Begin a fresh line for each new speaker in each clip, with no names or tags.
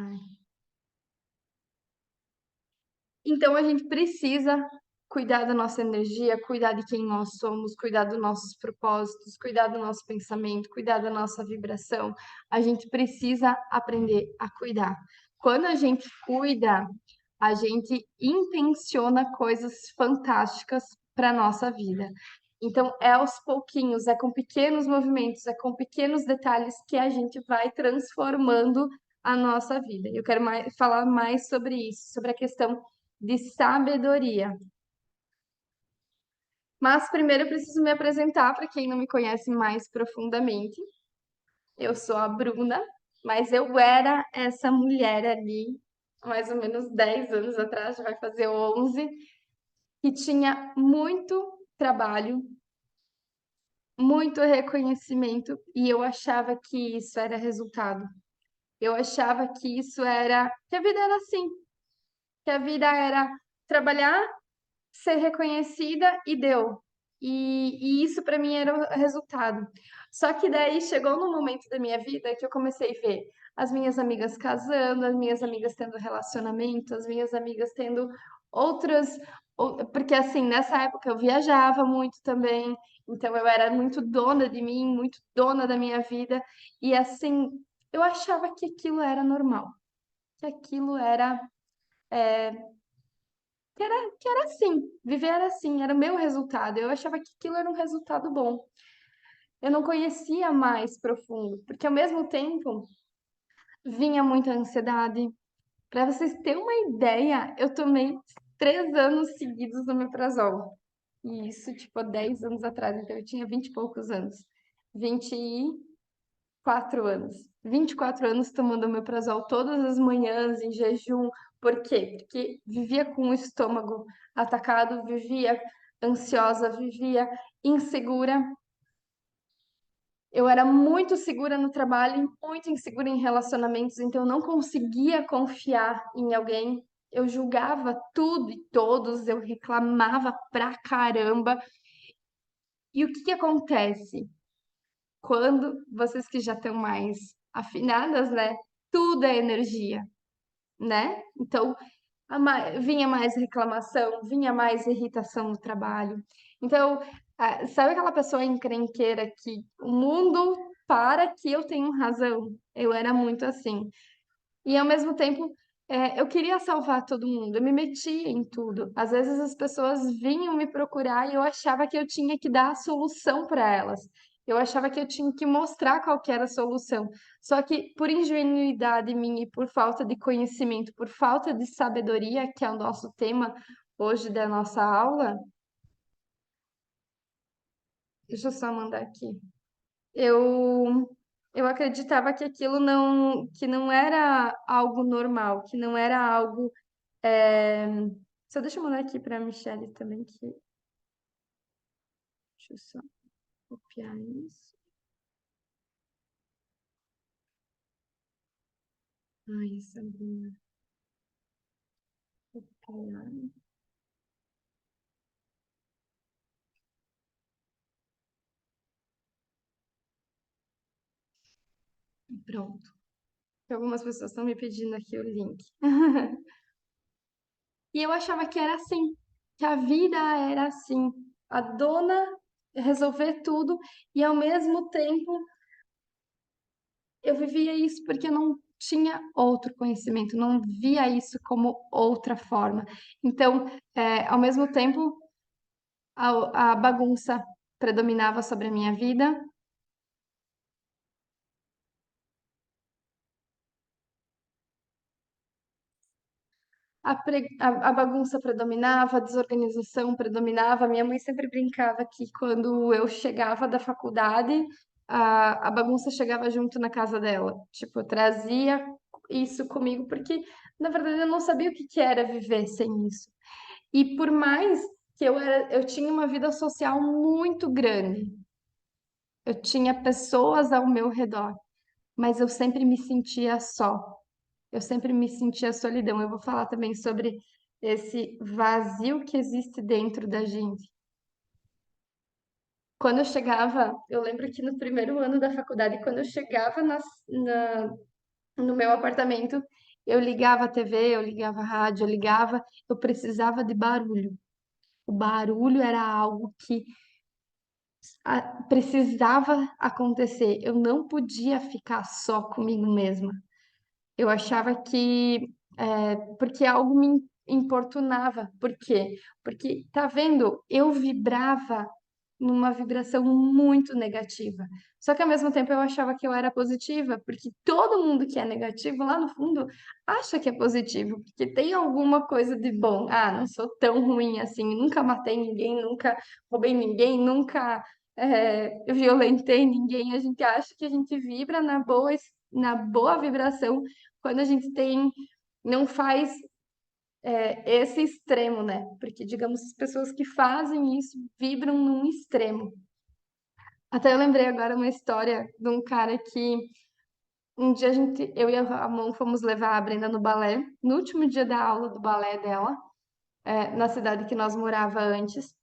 Ai. Então a gente precisa cuidar da nossa energia, cuidar de quem nós somos, cuidar dos nossos propósitos, cuidar do nosso pensamento, cuidar da nossa vibração. A gente precisa aprender a cuidar. Quando a gente cuida, a gente intenciona coisas fantásticas para a nossa vida. Então, é aos pouquinhos, é com pequenos movimentos, é com pequenos detalhes que a gente vai transformando a nossa vida. Eu quero falar mais sobre isso, sobre a questão de sabedoria. Mas primeiro eu preciso me apresentar para quem não me conhece mais profundamente. Eu sou a Bruna, mas eu era essa mulher ali, mais ou menos 10 anos atrás, já vai fazer 11, que tinha muito trabalho, muito reconhecimento, e eu achava que isso era resultado. Eu achava que isso era, que a vida era assim, que a vida era trabalhar, ser reconhecida e deu. E isso para mim era o resultado. Só que daí chegou no momento da minha vida que eu comecei a ver as minhas amigas casando, as minhas amigas tendo relacionamento, as minhas amigas tendo outras. Porque assim, nessa época eu viajava muito também, então eu era muito dona de mim, muito dona da minha vida, e assim, eu achava que aquilo era normal, que aquilo era que era assim, viver era assim, era o meu resultado. Eu achava que aquilo era um resultado bom. Eu não conhecia mais profundo, porque ao mesmo tempo vinha muita ansiedade. Para vocês terem uma ideia, eu tomei 3 anos seguidos do omeprazol. E isso, tipo, há 10 anos atrás, então eu tinha 20 e poucos anos. 24 anos. 24 anos tomando omeprazol todas as manhãs, em jejum. Por quê? Porque vivia com o estômago atacado, vivia ansiosa, vivia insegura. Eu era muito segura no trabalho e muito insegura em relacionamentos, então eu não conseguia confiar em alguém. Eu julgava tudo e todos, eu reclamava pra caramba. E o que que acontece? Quando vocês que já estão mais afinadas, né? Tudo é energia, né? Então, vinha mais reclamação, vinha mais irritação no trabalho. Então, sabe aquela pessoa encrenqueira que o mundo para que eu tenho razão? Eu era muito assim. E ao mesmo tempo, eu queria salvar todo mundo, eu me metia em tudo. Às vezes as pessoas vinham me procurar e eu achava que eu tinha que dar a solução para elas. Eu achava que eu tinha que mostrar qual que era a solução. Só que por ingenuidade minha e por falta de conhecimento, por falta de sabedoria, que é o nosso tema hoje da nossa aula, deixa eu só mandar aqui. Eu acreditava que aquilo que não era algo normal, que não era algo. é, Só deixa eu mandar aqui para a Michelle também, deixa eu só copiar isso. Ai, Sabrina, copiar. Pronto. Algumas pessoas estão me pedindo aqui o link. E eu achava que era assim, que a vida era assim, a dona resolver tudo e ao mesmo tempo eu vivia isso porque eu não tinha outro conhecimento, não via isso como outra forma. Então, ao mesmo tempo, a bagunça predominava sobre a minha vida, a bagunça predominava, a desorganização predominava. Minha mãe sempre brincava que quando eu chegava da faculdade, a bagunça chegava junto na casa dela. Tipo, eu trazia isso comigo, porque na verdade eu não sabia o que que era viver sem isso. E por mais que eu tinha uma vida social muito grande, eu tinha pessoas ao meu redor, mas eu sempre me sentia só. Eu sempre me sentia solidão. Eu vou falar também sobre esse vazio que existe dentro da gente. Quando eu chegava, eu lembro que no primeiro ano da faculdade, quando eu chegava no meu apartamento, Eu ligava a TV, eu ligava a rádio, eu precisava de barulho. O barulho era algo que precisava acontecer. Eu não podia ficar só comigo mesma. Eu achava que, porque algo me importunava. Por quê? Porque, tá vendo? Eu vibrava numa vibração muito negativa. Só que ao mesmo tempo eu achava que eu era positiva, porque todo mundo que é negativo, lá no fundo, acha que é positivo, porque tem alguma coisa de bom. Ah, não sou tão ruim assim, nunca matei ninguém, nunca roubei ninguém, nunca violentei ninguém. A gente acha que a gente vibra na boa vibração quando a gente tem, não faz esse extremo, né? Porque, digamos, as pessoas que fazem isso vibram num extremo. Até eu lembrei agora uma história de um cara que um dia eu e a Ramon fomos levar a Brenda no balé, no último dia da aula do balé dela, na cidade que nós morava antes,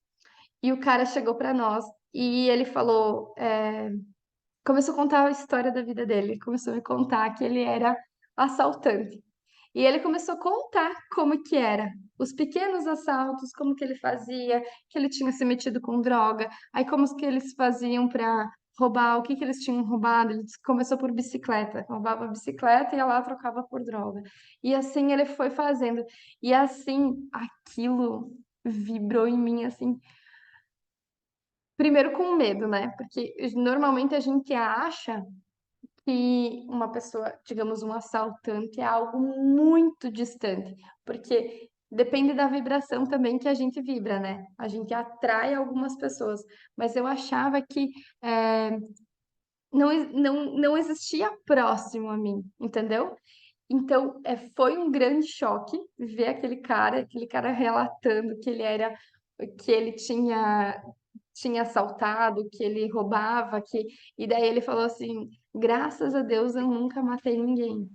e o cara chegou para nós e ele falou, começou a contar a história da vida dele, começou a me contar que ele era assaltante. E ele começou a contar como que era, os pequenos assaltos, como que ele fazia, que ele tinha se metido com droga, aí como que eles faziam para roubar, o que que eles tinham roubado. Ele começou por bicicleta, roubava bicicleta e ia lá trocava por droga. E assim ele foi fazendo. E assim aquilo vibrou em mim assim, primeiro com medo, né? Porque normalmente a gente acha que uma pessoa, digamos, um assaltante é algo muito distante, porque depende da vibração também que a gente vibra, né? A gente atrai algumas pessoas, mas eu achava que não existia próximo a mim, entendeu? Então, foi um grande choque ver aquele cara relatando que ele tinha assaltado, que ele roubava, e daí ele falou assim: graças a Deus eu nunca matei ninguém.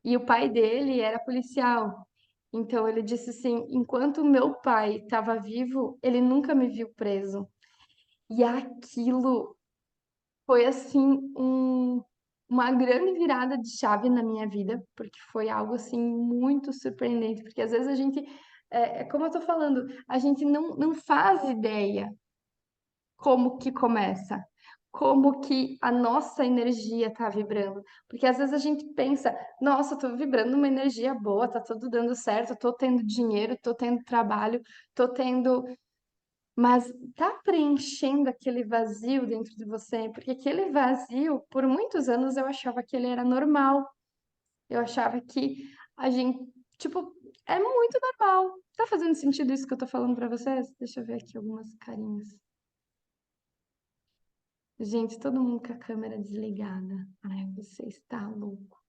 E o pai dele era policial. Então ele disse assim: enquanto meu pai estava vivo, ele nunca me viu preso. E aquilo foi assim uma grande virada de chave na minha vida, porque foi algo assim muito surpreendente, porque às vezes a gente, como eu tô falando, a gente não faz ideia como que começa, como que a nossa energia tá vibrando. Porque às vezes a gente pensa, nossa, eu tô vibrando uma energia boa, tá tudo dando certo, eu tô tendo dinheiro, tô tendo trabalho, tô tendo. Mas tá preenchendo aquele vazio dentro de você, porque aquele vazio, por muitos anos eu achava que ele era normal. Eu achava que a gente, tipo, é muito normal. Tá fazendo sentido isso que eu tô falando pra vocês? Deixa eu ver aqui algumas carinhas. Gente, todo mundo com a câmera desligada. Ai, você está louco.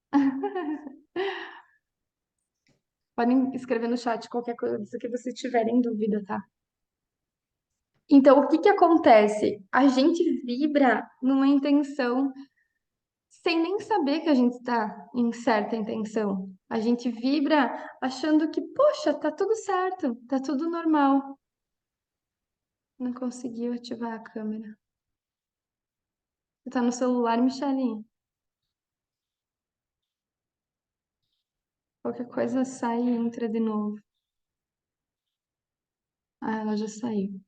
Podem escrever no chat qualquer coisa que vocês tiverem dúvida, tá? Então, o que que acontece? A gente vibra numa intenção sem nem saber que a gente está em certa intenção. A gente vibra achando que, poxa, tá tudo certo, tá tudo normal. Não conseguiu ativar a câmera. Você tá no celular, Michelinha? Qualquer coisa sai e entra de novo. Ah, ela já saiu.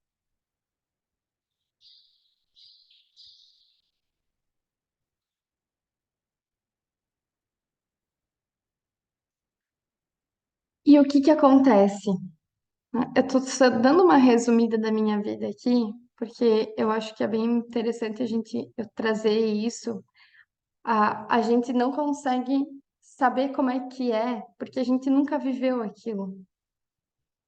E o que que acontece? Eu tô só dando uma resumida da minha vida aqui, porque eu acho que é bem interessante a gente eu trazer isso. A gente não consegue saber como é que é, porque a gente nunca viveu aquilo.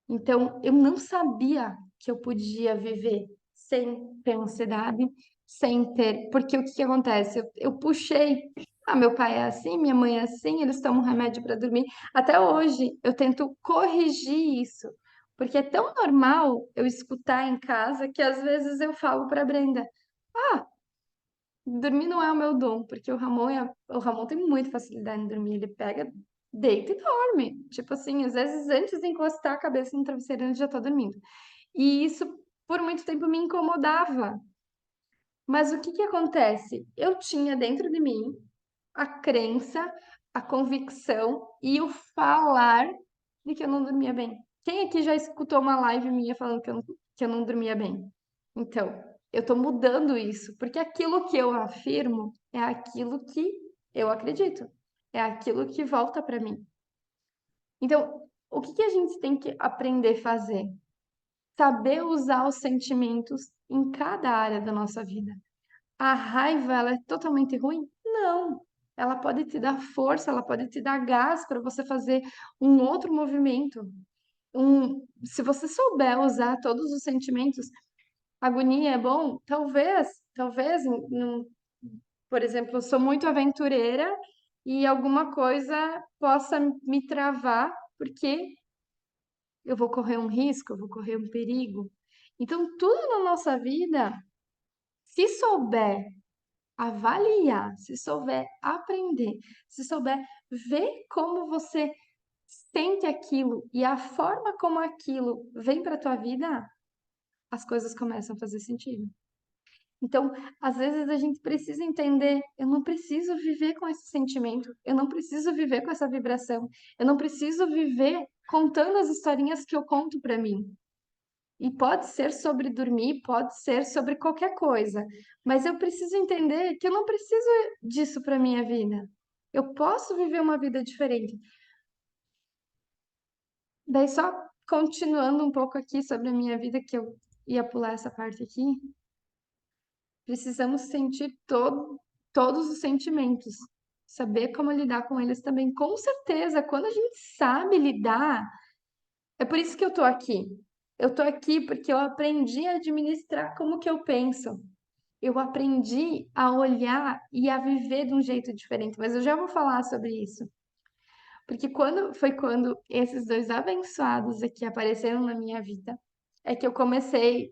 Então, eu não sabia que eu podia viver sem ter ansiedade, sem ter. Porque o que que acontece? Eu puxei. Ah, meu pai é assim, minha mãe é assim, eles tomam remédio para dormir. Até hoje, eu tento corrigir isso. Porque é tão normal eu escutar em casa que às vezes eu falo para Brenda: ah, dormir não é o meu dom, porque o Ramon tem muita facilidade em dormir. Ele pega, deita e dorme. Tipo assim, às vezes antes de encostar a cabeça no travesseiro, ele já tá dormindo. E isso por muito tempo me incomodava. Mas o que que acontece? Eu tinha dentro de mim a crença, a convicção e o falar de que eu não dormia bem. Quem aqui já escutou uma live minha falando que eu não dormia bem? Então, eu tô mudando isso, porque aquilo que eu afirmo é aquilo que eu acredito, é aquilo que volta para mim. Então, o que que a gente tem que aprender a fazer? Saber usar os sentimentos em cada área da nossa vida. A raiva, ela é totalmente ruim? Não. Ela pode te dar força, ela pode te dar gás para você fazer um outro movimento. Se você souber usar todos os sentimentos, agonia é bom? Talvez, por exemplo, eu sou muito aventureira e alguma coisa possa me travar, porque eu vou correr um risco, eu vou correr um perigo. Então, tudo na nossa vida, se souber avaliar, se souber aprender, se souber ver como você sente aquilo e a forma como aquilo vem para a tua vida, as coisas começam a fazer sentido. Então, às vezes a gente precisa entender, eu não preciso viver com esse sentimento, eu não preciso viver com essa vibração, eu não preciso viver contando as historinhas que eu conto para mim. E pode ser sobre dormir, pode ser sobre qualquer coisa, mas eu preciso entender que eu não preciso disso para minha vida. Eu posso viver uma vida diferente. Daí só continuando um pouco aqui sobre a minha vida, que eu ia pular essa parte aqui, precisamos sentir todos os sentimentos, saber como lidar com eles também. Com certeza, quando a gente sabe lidar, é por isso que eu tô aqui. Eu tô aqui porque eu aprendi a administrar como que eu penso. Eu aprendi a olhar e a viver de um jeito diferente, mas eu já vou falar sobre isso. Porque quando esses dois abençoados aqui apareceram na minha vida, é que eu comecei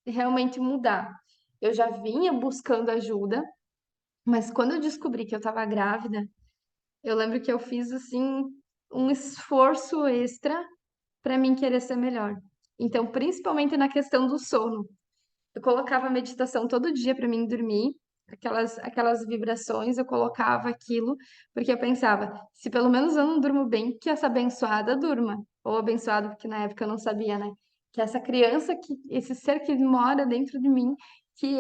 realmente mudar. Eu já vinha buscando ajuda, mas quando eu descobri que eu estava grávida, eu lembro que eu fiz assim um esforço extra para mim querer ser melhor. Então, principalmente na questão do sono. Eu colocava meditação todo dia para mim dormir, aquelas vibrações, eu colocava aquilo, porque eu pensava, se pelo menos eu não durmo bem, que essa abençoada durma. Ou abençoado, porque na época eu não sabia, né? Que essa criança, esse ser que mora dentro de mim, que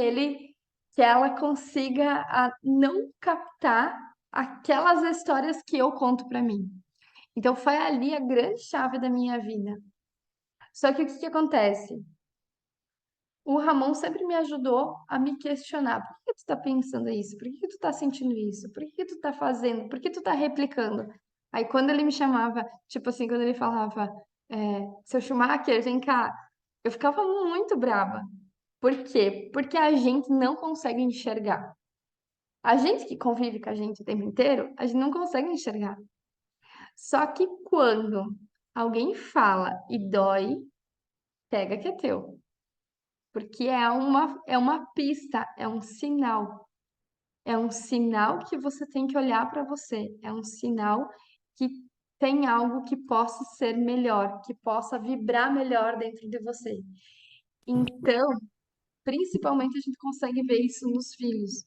ela consiga não captar aquelas histórias que eu conto para mim. Então foi ali a grande chave da minha vida. Só que o que que acontece? O Ramon sempre me ajudou a me questionar. Por que tu tá pensando isso? Por que tu tá sentindo isso? Por que tu tá fazendo? Por que tu tá replicando? Aí quando ele me chamava, tipo assim, quando ele falava, seu Schumacher, vem cá, eu ficava muito brava. Por quê? Porque a gente não consegue enxergar. A gente que convive com a gente o tempo inteiro, a gente não consegue enxergar. Só que quando alguém fala e dói, pega que é teu. Porque é uma pista, é um sinal. É um sinal que você tem que olhar para você. É um sinal que tem algo que possa ser melhor, que possa vibrar melhor dentro de você. Então, principalmente a gente consegue ver isso nos filhos.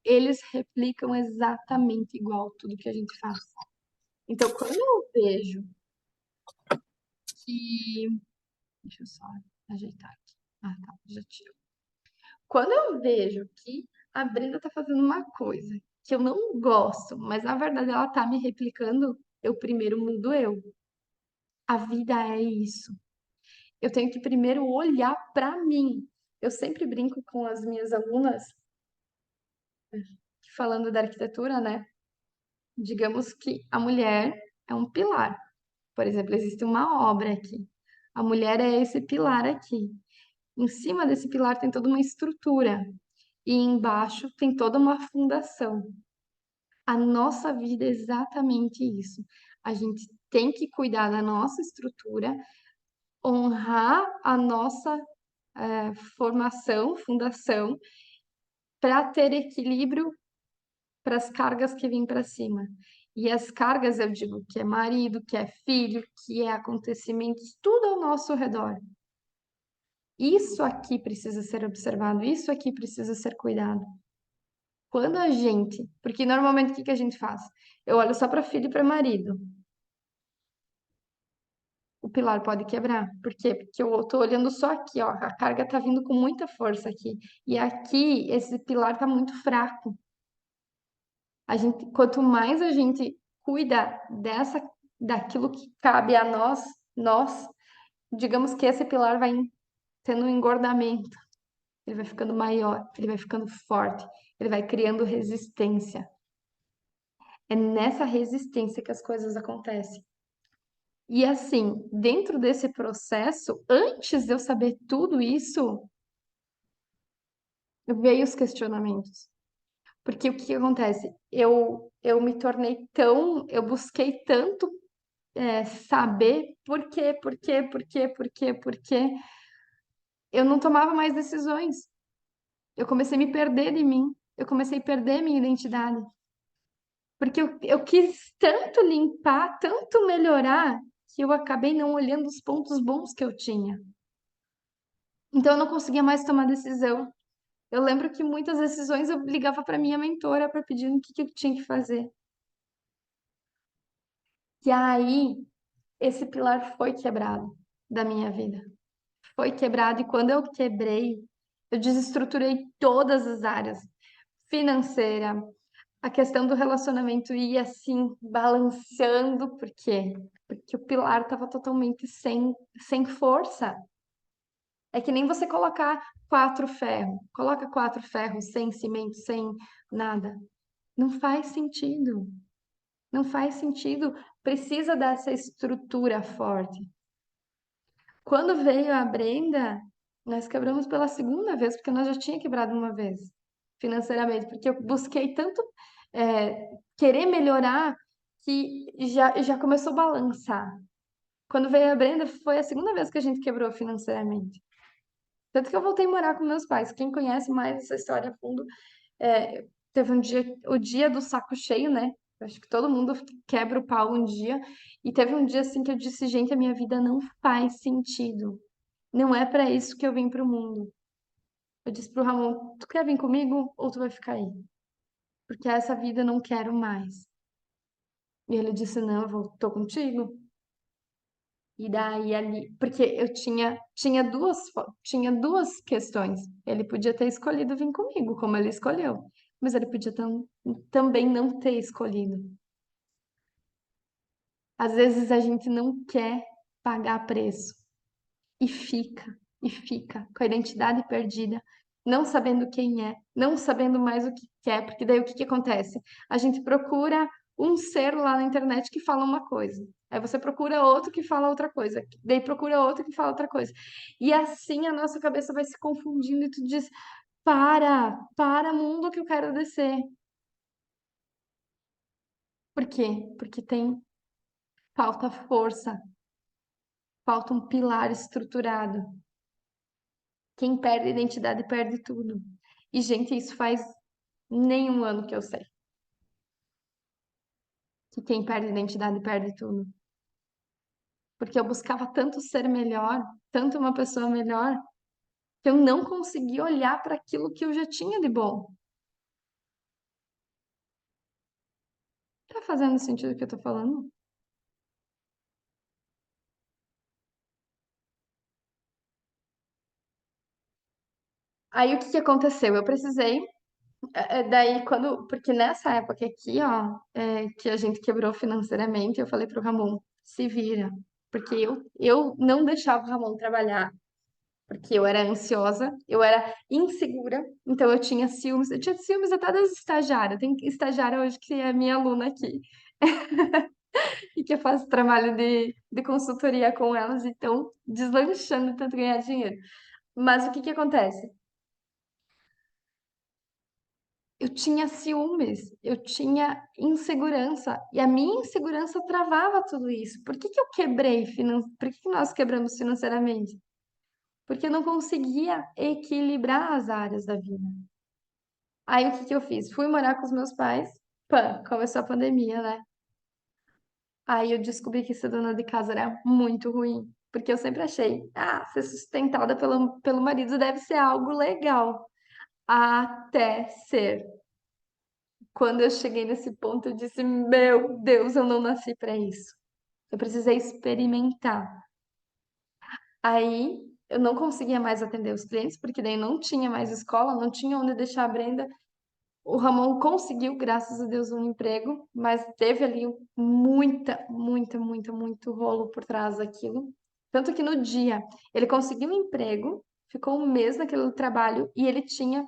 Eles replicam exatamente igual tudo que a gente faz. Então, quando eu vejo que. Deixa eu só ajeitar aqui. Ah, tá, já tirou. Quando eu vejo que a Brenda tá fazendo uma coisa que eu não gosto, mas na verdade ela tá me replicando, eu primeiro mudo eu. A vida é isso. Eu tenho que primeiro olhar para mim. Eu sempre brinco com as minhas alunas, falando da arquitetura, né? Digamos que a mulher é um pilar. Por exemplo, existe uma obra aqui. A mulher é esse pilar aqui. Em cima desse pilar tem toda uma estrutura. E embaixo tem toda uma fundação. A nossa vida é exatamente isso. A gente tem que cuidar da nossa estrutura, honrar a nossa formação, fundação, para ter equilíbrio para as cargas que vêm para cima. E as cargas, eu digo, que é marido, que é filho, que é acontecimentos, tudo ao nosso redor. Isso aqui precisa ser observado, isso aqui precisa ser cuidado. Quando a gente, porque normalmente o que que a gente faz? Eu olho só para filho e para marido. O pilar pode quebrar. Por quê? Porque eu tô olhando só aqui, ó. A carga tá vindo com muita força aqui. E aqui, esse pilar tá muito fraco. A gente, quanto mais a gente cuida daquilo que cabe a nós, digamos que esse pilar vai tendo um engordamento. Ele vai ficando maior, ele vai ficando forte, ele vai criando resistência. É nessa resistência que as coisas acontecem. E assim, dentro desse processo, antes de eu saber tudo isso, veio os questionamentos. Porque o que acontece? Eu me tornei tão, eu busquei tanto saber por quê. Eu não tomava mais decisões. Eu comecei a me perder de mim. Eu comecei a perder minha identidade. Porque eu quis tanto limpar, tanto melhorar, que eu acabei não olhando os pontos bons que eu tinha. Então eu não conseguia mais tomar decisão. Eu lembro que muitas decisões eu ligava para minha mentora para pedir o que eu tinha que fazer. E aí esse pilar foi quebrado da minha vida. Foi quebrado e quando eu quebrei, eu desestruturei todas as áreas, financeira, a questão do relacionamento ia assim balançando, por quê? Porque o pilar estava totalmente sem força. É que nem você colocar quatro ferros, coloca quatro ferros sem cimento, sem nada. Não faz sentido. Não faz sentido. Precisa dessa estrutura forte. Quando veio a Brenda, nós quebramos pela segunda vez, porque nós já tinha quebrado uma vez, financeiramente, porque eu busquei tanto querer melhorar que já começou a balançar. Quando veio a Brenda, foi a segunda vez que a gente quebrou financeiramente. Tanto que eu voltei a morar com meus pais. Quem conhece mais essa história a fundo, teve um dia, o dia do saco cheio, né? Eu acho que todo mundo quebra o pau um dia. E teve um dia assim que eu disse, gente, a minha vida não faz sentido. Não é para isso que eu vim pro mundo. Eu disse pro Ramon, tu quer vir comigo ou tu vai ficar aí? Porque essa vida eu não quero mais. E ele disse, não, tô contigo. E daí ali, porque eu tinha duas questões. Ele podia ter escolhido vir comigo, como ele escolheu. Mas ele podia também não ter escolhido. Às vezes a gente não quer pagar preço. E fica com a identidade perdida, não sabendo quem é, não sabendo mais o que quer, porque daí o que que acontece? A gente procura um ser lá na internet que fala uma coisa. Aí você procura outro que fala outra coisa. Daí procura outro que fala outra coisa. E assim a nossa cabeça vai se confundindo e tu diz: para, mundo que eu quero descer. Por quê? Porque falta força, falta um pilar estruturado. Quem perde a identidade perde tudo. E, gente, isso faz nenhum ano que eu sei. Que quem perde a identidade perde tudo. Porque eu buscava tanto ser melhor, tanto uma pessoa melhor, que eu não conseguia olhar para aquilo que eu já tinha de bom. Tá fazendo sentido o que eu tô falando? Aí o que que aconteceu? Eu precisei, daí quando, porque nessa época aqui, ó, que a gente quebrou financeiramente, eu falei pro Ramon, se vira. Porque eu não deixava o Ramon trabalhar porque eu era ansiosa, eu era insegura, então eu tinha ciúmes. Eu tinha ciúmes até das estagiárias. Tem estagiária hoje que é minha aluna aqui e que eu faço trabalho de consultoria com elas e estão deslanchando tanto ganhar dinheiro. Mas o que que acontece? Eu tinha ciúmes, eu tinha insegurança, e a minha insegurança travava tudo isso. Por que que eu quebrei Por que que nós quebramos financeiramente? Porque eu não conseguia equilibrar as áreas da vida. Aí o que que eu fiz? Fui morar com os meus pais. Pã, começou a pandemia, né? Aí eu descobri que ser dona de casa era muito ruim. Porque eu sempre achei, ser sustentada pelo marido deve ser algo legal. Até ser. Quando eu cheguei nesse ponto, eu disse: Meu Deus, eu não nasci para isso. Eu precisei experimentar. Aí eu não conseguia mais atender os clientes, porque daí não tinha mais escola, não tinha onde deixar a Brenda. O Ramon conseguiu, graças a Deus, um emprego, mas teve ali muito rolo por trás daquilo. Tanto que no dia ele conseguiu um emprego, ficou um mês naquele trabalho e ele tinha,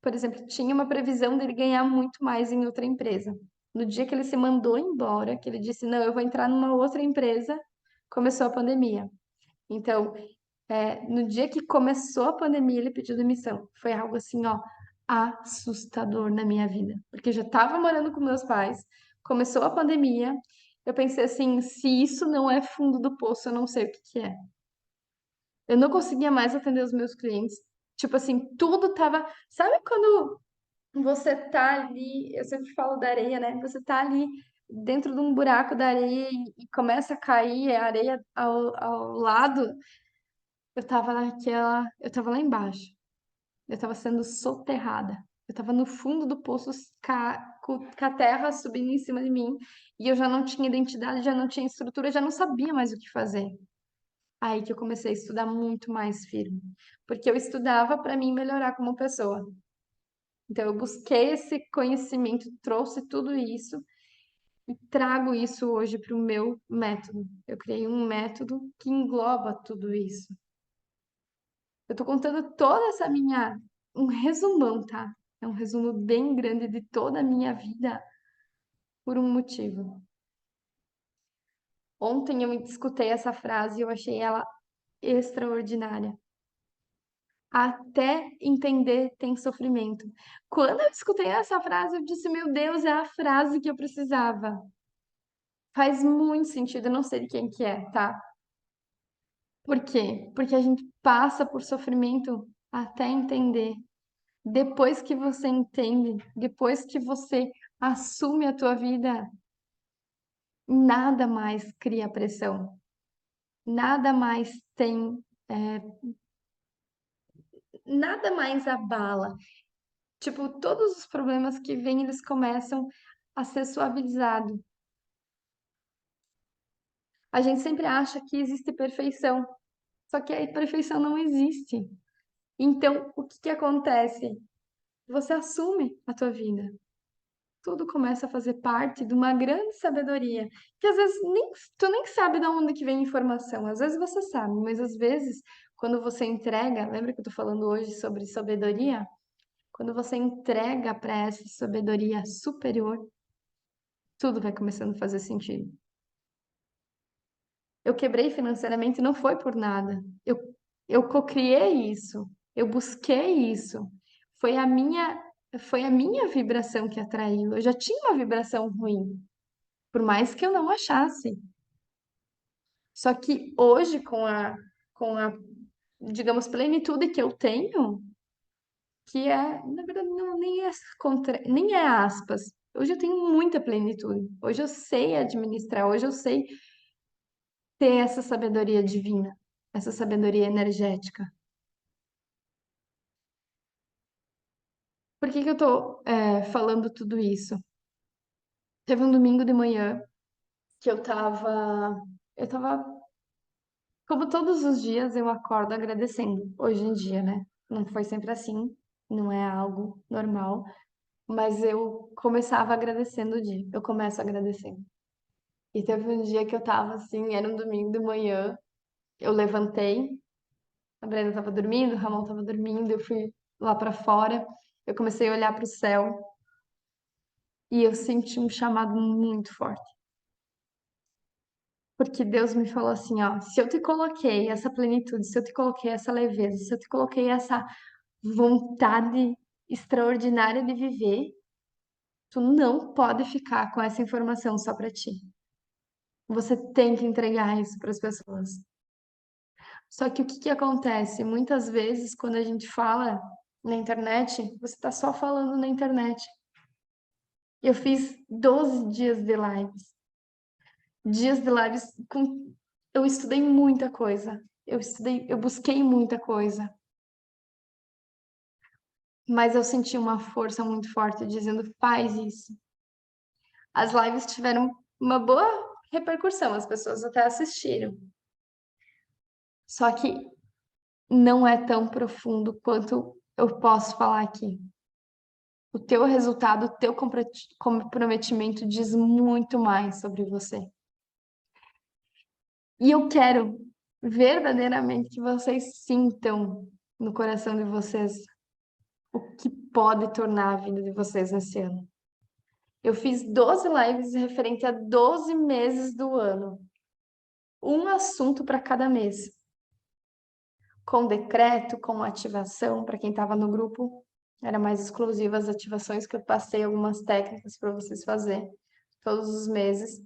por exemplo, tinha uma previsão dele ganhar muito mais em outra empresa. No dia que ele se mandou embora, que ele disse, não, eu vou entrar numa outra empresa, começou a pandemia. Então, no dia que começou a pandemia, ele pediu demissão. Foi algo assim, ó, assustador na minha vida. Porque eu já estava morando com meus pais, começou a pandemia, eu pensei assim, se isso não é fundo do poço, eu não sei o que que é. Eu não conseguia mais atender os meus clientes. Tipo assim, tudo tava. Sabe quando você tá ali, eu sempre falo da areia, né? Você tá ali dentro de um buraco da areia e começa a cair a areia ao lado. Eu tava lá embaixo. Eu tava sendo soterrada. Eu tava no fundo do poço, com a terra subindo em cima de mim. E eu já não tinha identidade, já não tinha estrutura, já não sabia mais o que fazer. Aí que eu comecei a estudar muito mais firme. Porque eu estudava para mim melhorar como pessoa. Então, eu busquei esse conhecimento, trouxe tudo isso e trago isso hoje para o meu método. Eu criei um método que engloba tudo isso. Eu tô contando toda essa minha, um resumão, tá? É um resumo bem grande de toda a minha vida por um motivo. Ontem eu escutei essa frase e eu achei ela extraordinária. Até entender tem sofrimento. Quando eu escutei essa frase, eu disse: Meu Deus, é a frase que eu precisava. Faz muito sentido, eu não sei de quem que é, tá? Por quê? Porque a gente passa por sofrimento até entender. Depois que você entende, depois que você assume a tua vida, nada mais cria pressão, nada mais tem, nada mais abala. Tipo, todos os problemas que vêm, eles começam a ser suavizados. A gente sempre acha que existe perfeição, só que a perfeição não existe. Então, o que que acontece? Você assume a tua vida. Tudo começa a fazer parte de uma grande sabedoria, que às vezes tu nem sabe de onde que vem a informação. Às vezes você sabe, mas às vezes quando você entrega, lembra que eu tô falando hoje sobre sabedoria? Quando você entrega para essa sabedoria superior, tudo vai começando a fazer sentido. Eu quebrei financeiramente não foi por nada. Eu cocriei isso. Eu busquei isso. Foi a minha, foi a minha vibração que atraiu. Eu já tinha uma vibração ruim, por mais que eu não achasse. Só que hoje, com a, digamos, plenitude que eu tenho, que é, na verdade, não, nem é aspas. Hoje eu tenho muita plenitude. Hoje eu sei administrar. Hoje eu sei ter essa sabedoria divina, essa sabedoria energética. Por que que eu tô, falando tudo isso? Teve um domingo de manhã que eu tava, como todos os dias, eu acordo agradecendo, hoje em dia, né? Não foi sempre assim, não é algo normal, mas eu começava agradecendo o dia, eu começo agradecendo. E teve um dia que eu tava assim, era um domingo de manhã, eu levantei, a Brenda tava dormindo, o Ramon tava dormindo, eu fui lá pra fora, eu comecei a olhar pro céu e eu senti um chamado muito forte. Porque Deus me falou assim, ó, se eu te coloquei essa plenitude, se eu te coloquei essa leveza, se eu te coloquei essa vontade extraordinária de viver, tu não pode ficar com essa informação só pra ti. Você tem que entregar isso para as pessoas. Só que o que que acontece? Muitas vezes, quando a gente fala na internet, você tá só falando na internet. Eu fiz 12 dias de lives. Dias de lives com... Eu estudei muita coisa. Eu busquei muita coisa. mas eu senti uma força muito forte dizendo, faz isso. As lives tiveram uma boa repercussão, as pessoas até assistiram. Só que não é tão profundo quanto eu posso falar aqui. O teu resultado, o teu comprometimento diz muito mais sobre você. E eu quero verdadeiramente que vocês sintam no coração de vocês o que pode tornar a vida de vocês nesse ano. Eu fiz 12 lives referente a 12 meses do ano. Um assunto para cada mês. Com decreto, com ativação, para quem estava no grupo, era mais exclusivo as ativações que eu passei algumas técnicas para vocês fazerem todos os meses.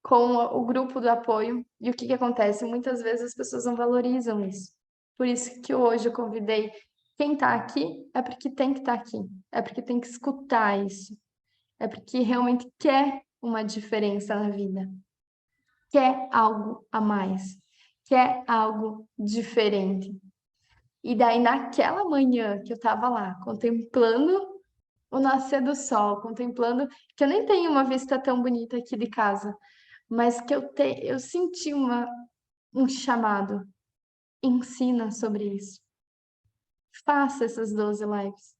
Com o grupo do apoio. E o que acontece? Muitas vezes as pessoas não valorizam isso. Por isso que hoje eu convidei quem está aqui, é porque tem que estar aqui. É porque tem que escutar isso. É porque realmente quer uma diferença na vida. Quer algo a mais. Quer algo diferente. E daí, naquela manhã que eu estava lá, contemplando o nascer do sol, contemplando que eu nem tenho uma vista tão bonita aqui de casa, mas que eu senti um chamado. Ensina sobre isso. Faça essas 12 lives.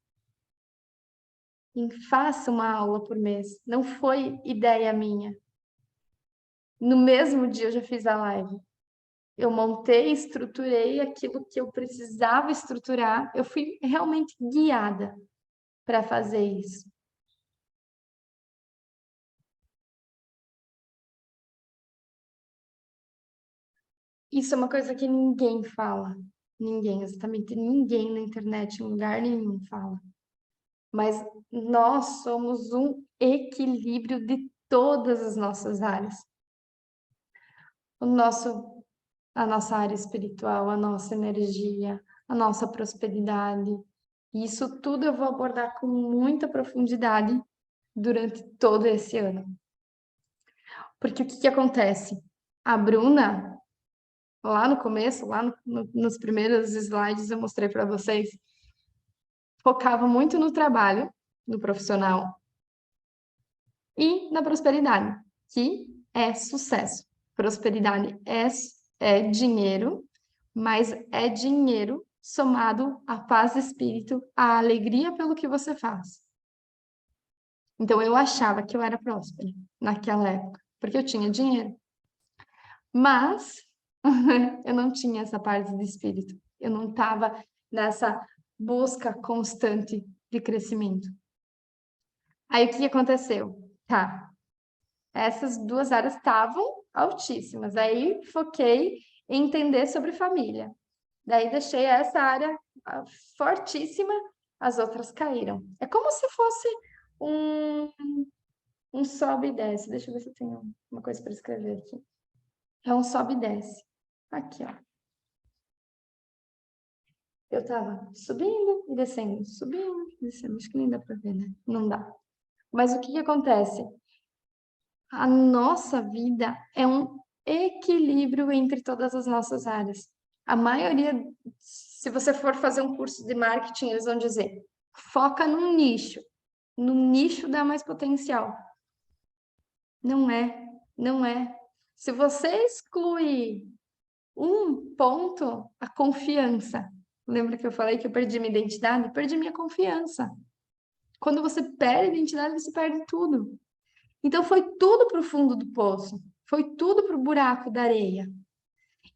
E faça uma aula por mês. Não foi ideia minha. No mesmo dia eu já fiz a live. Eu montei, estruturei aquilo que eu precisava estruturar. Eu fui realmente guiada para fazer isso. Isso é uma coisa que ninguém fala. Ninguém, exatamente ninguém na internet, em lugar nenhum fala. Mas nós somos um equilíbrio de todas as nossas áreas. A nossa área espiritual, a nossa energia, a nossa prosperidade. E isso tudo eu vou abordar com muita profundidade durante todo esse ano. Porque o que acontece? A Bruna, lá no começo, nos primeiros slides eu mostrei para vocês, focava muito no trabalho, no profissional e na prosperidade, que é sucesso. Prosperidade é dinheiro, mas é dinheiro somado à paz de espírito, à alegria pelo que você faz. Então eu achava que eu era próspera naquela época, porque eu tinha dinheiro. Mas eu não tinha essa parte de espírito. Eu não estava nessa busca constante de crescimento. Aí o que aconteceu? Tá, essas duas áreas estavam altíssimas. Aí foquei em entender sobre família. Daí deixei essa área fortíssima, as outras caíram. É como se fosse um, um sobe e desce. Deixa eu ver se eu tenho uma coisa para escrever aqui. É um sobe e desce. Aqui, ó. Eu tava subindo e descendo, subindo e descendo. Acho que nem dá para ver, né? Não dá. Mas o que acontece? A nossa vida é um equilíbrio entre todas as nossas áreas. A maioria, se você for fazer um curso de marketing, eles vão dizer: foca num nicho. No nicho dá mais potencial. Não é, não é. Se você exclui um ponto, a confiança. Lembra que eu falei que eu perdi minha identidade? Perdi minha confiança. Quando você perde a identidade, você perde tudo. Então foi tudo para o fundo do poço, foi tudo para o buraco da areia.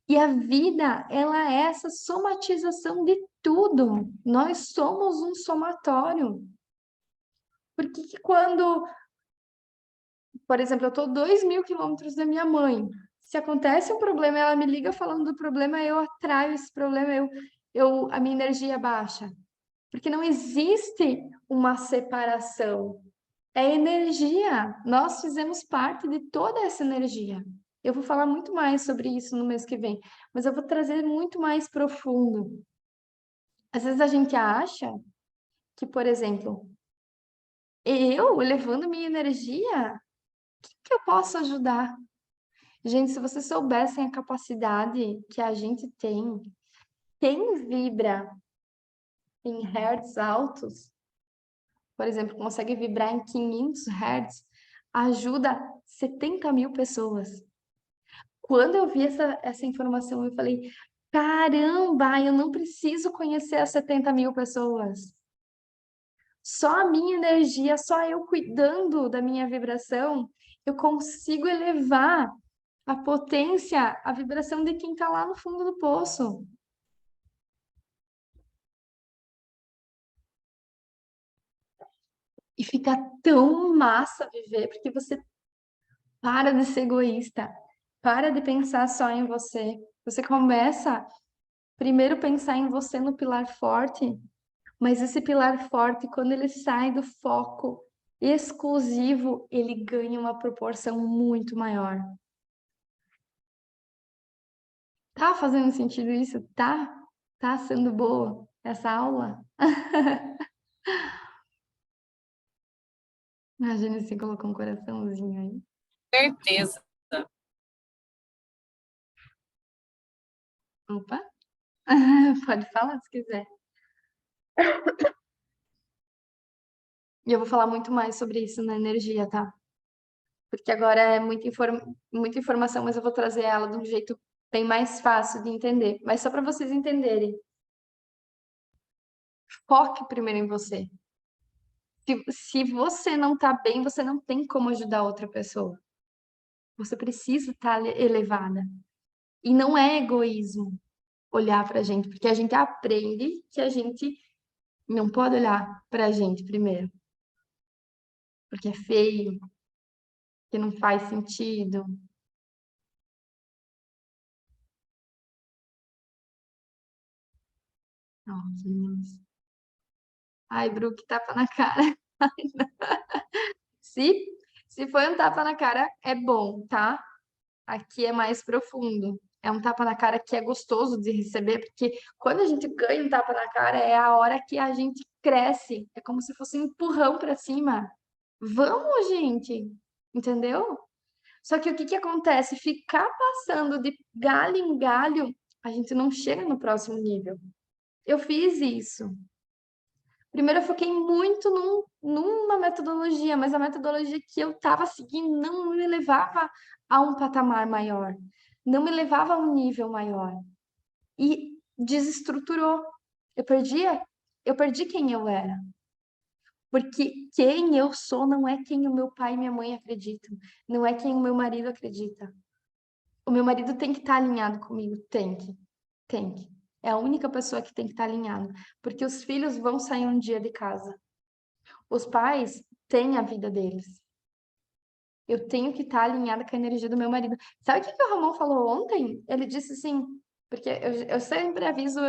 E a vida, ela é essa somatização de tudo. Nós somos um somatório. Porque que quando, por exemplo, eu estou 2.000 quilômetros da minha mãe, se acontece um problema, ela me liga falando do problema, eu atraio esse problema, a minha energia baixa. Porque não existe uma separação. É energia. Nós fizemos parte de toda essa energia. Eu vou falar muito mais sobre isso no mês que vem, mas eu vou trazer muito mais profundo. Às vezes a gente acha que, por exemplo, eu levando minha energia, o que eu posso ajudar? Gente, se vocês soubessem a capacidade que a gente tem, quem vibra em hertz altos, por exemplo, consegue vibrar em 500 hertz, ajuda 70 mil pessoas. Quando eu vi essa informação, eu falei, caramba, eu não preciso conhecer as 70 mil pessoas. Só a minha energia, só eu cuidando da minha vibração, eu consigo elevar a potência, a vibração de quem está lá no fundo do poço. E fica tão massa viver, porque você para de ser egoísta, para de pensar só em você. Você começa primeiro pensar em você no pilar forte, mas esse pilar forte, quando ele sai do foco exclusivo, ele ganha uma proporção muito maior. Tá fazendo sentido isso? Tá? Tá sendo boa essa aula? Imagina se colocou um coraçãozinho aí.
Certeza.
Opa, pode falar se quiser. E eu vou falar muito mais sobre isso na energia, tá? Porque agora é muita informação, mas eu vou trazer ela de um jeito bem mais fácil de entender. Mas só para vocês entenderem, foque primeiro em você. Se você não tá bem, você não tem como ajudar outra pessoa. Você precisa estar elevada. E não é egoísmo olhar pra gente, porque a gente aprende que a gente não pode olhar pra gente primeiro, porque é feio, que não faz sentido. Nossa, meninas. Ai, Bru, que tapa na cara. Se, se foi um tapa na cara, é bom, tá? Aqui é mais profundo. É um tapa na cara que é gostoso de receber, porque quando a gente ganha um tapa na cara, é a hora que a gente cresce. É como se fosse um empurrão para cima. Vamos, gente! Entendeu? Só que o que que acontece? Ficar passando de galho em galho, a gente não chega no próximo nível. Eu fiz isso. Primeiro, eu foquei muito numa metodologia, mas a metodologia que eu estava seguindo não me levava a um patamar maior, não me levava a um nível maior. E desestruturou. Eu perdia, eu perdi quem eu era. Porque quem eu sou não é quem o meu pai e minha mãe acreditam, não é quem o meu marido acredita. O meu marido tem que estar alinhado comigo, tem que, tem que. É a única pessoa que tem que estar alinhado, porque os filhos vão sair um dia de casa. Os pais têm a vida deles. Eu tenho que estar alinhada com a energia do meu marido. Sabe o que que o Ramon falou ontem? Ele disse assim, porque eu sempre aviso,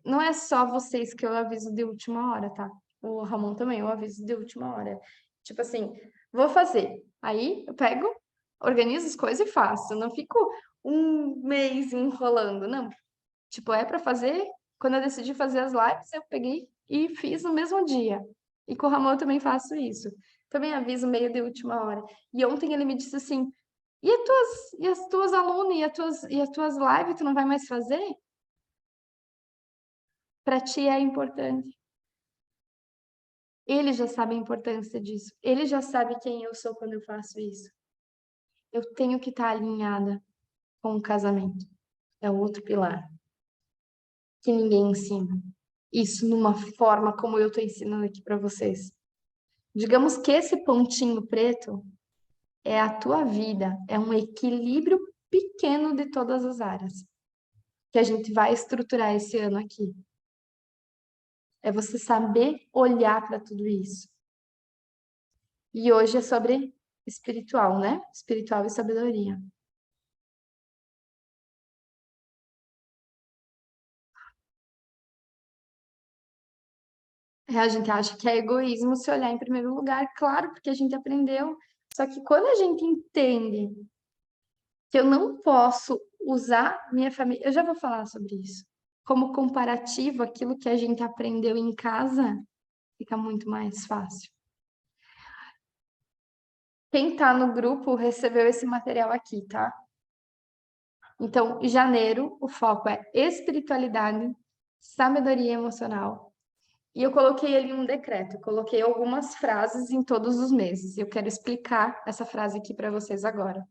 não é só vocês que eu aviso de última hora, tá? O Ramon também, eu aviso de última hora. Tipo assim, vou fazer. Aí eu pego, organizo as coisas e faço. Eu não fico um mês enrolando, não. Tipo, é para fazer. Quando eu decidi fazer as lives, eu peguei e fiz no mesmo dia. E com o Ramon eu também faço isso. Também aviso meio de última hora. E ontem ele me disse assim: e as tuas alunas e as tuas lives, tu não vai mais fazer? Para ti é importante. Ele já sabe a importância disso. Ele já sabe quem eu sou quando eu faço isso. Eu tenho que estar alinhada com o casamento. É o outro pilar que ninguém ensina. Isso numa forma como eu estou ensinando aqui para vocês. Digamos que esse pontinho preto é a tua vida, é um equilíbrio pequeno de todas as áreas que a gente vai estruturar esse ano aqui. É você saber olhar para tudo isso. E hoje é sobre espiritual, né? Espiritual e sabedoria. A gente acha que é egoísmo se olhar em primeiro lugar, claro, porque a gente aprendeu. Só que quando a gente entende que eu não posso usar minha família, eu já vou falar sobre isso, como comparativo aquilo que a gente aprendeu em casa, fica muito mais fácil. Quem está no grupo recebeu esse material aqui, tá? Então, janeiro, o foco é espiritualidade, sabedoria emocional E eu coloquei ali um decreto, eu coloquei algumas frases em todos os meses. Eu quero explicar essa frase aqui para vocês agora.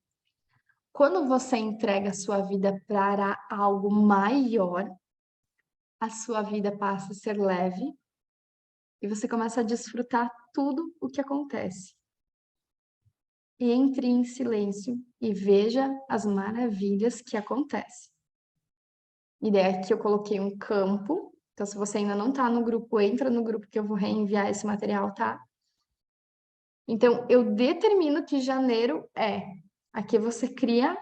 Quando você entrega a sua vida para algo maior, a sua vida passa a ser leve e você começa a desfrutar tudo o que acontece. Entre em silêncio e veja as maravilhas que acontecem. E daí aqui eu coloquei um campo. Então, se você ainda não está no grupo, entra no grupo que eu vou reenviar esse material, tá? Então, eu determino que janeiro é. Aqui você cria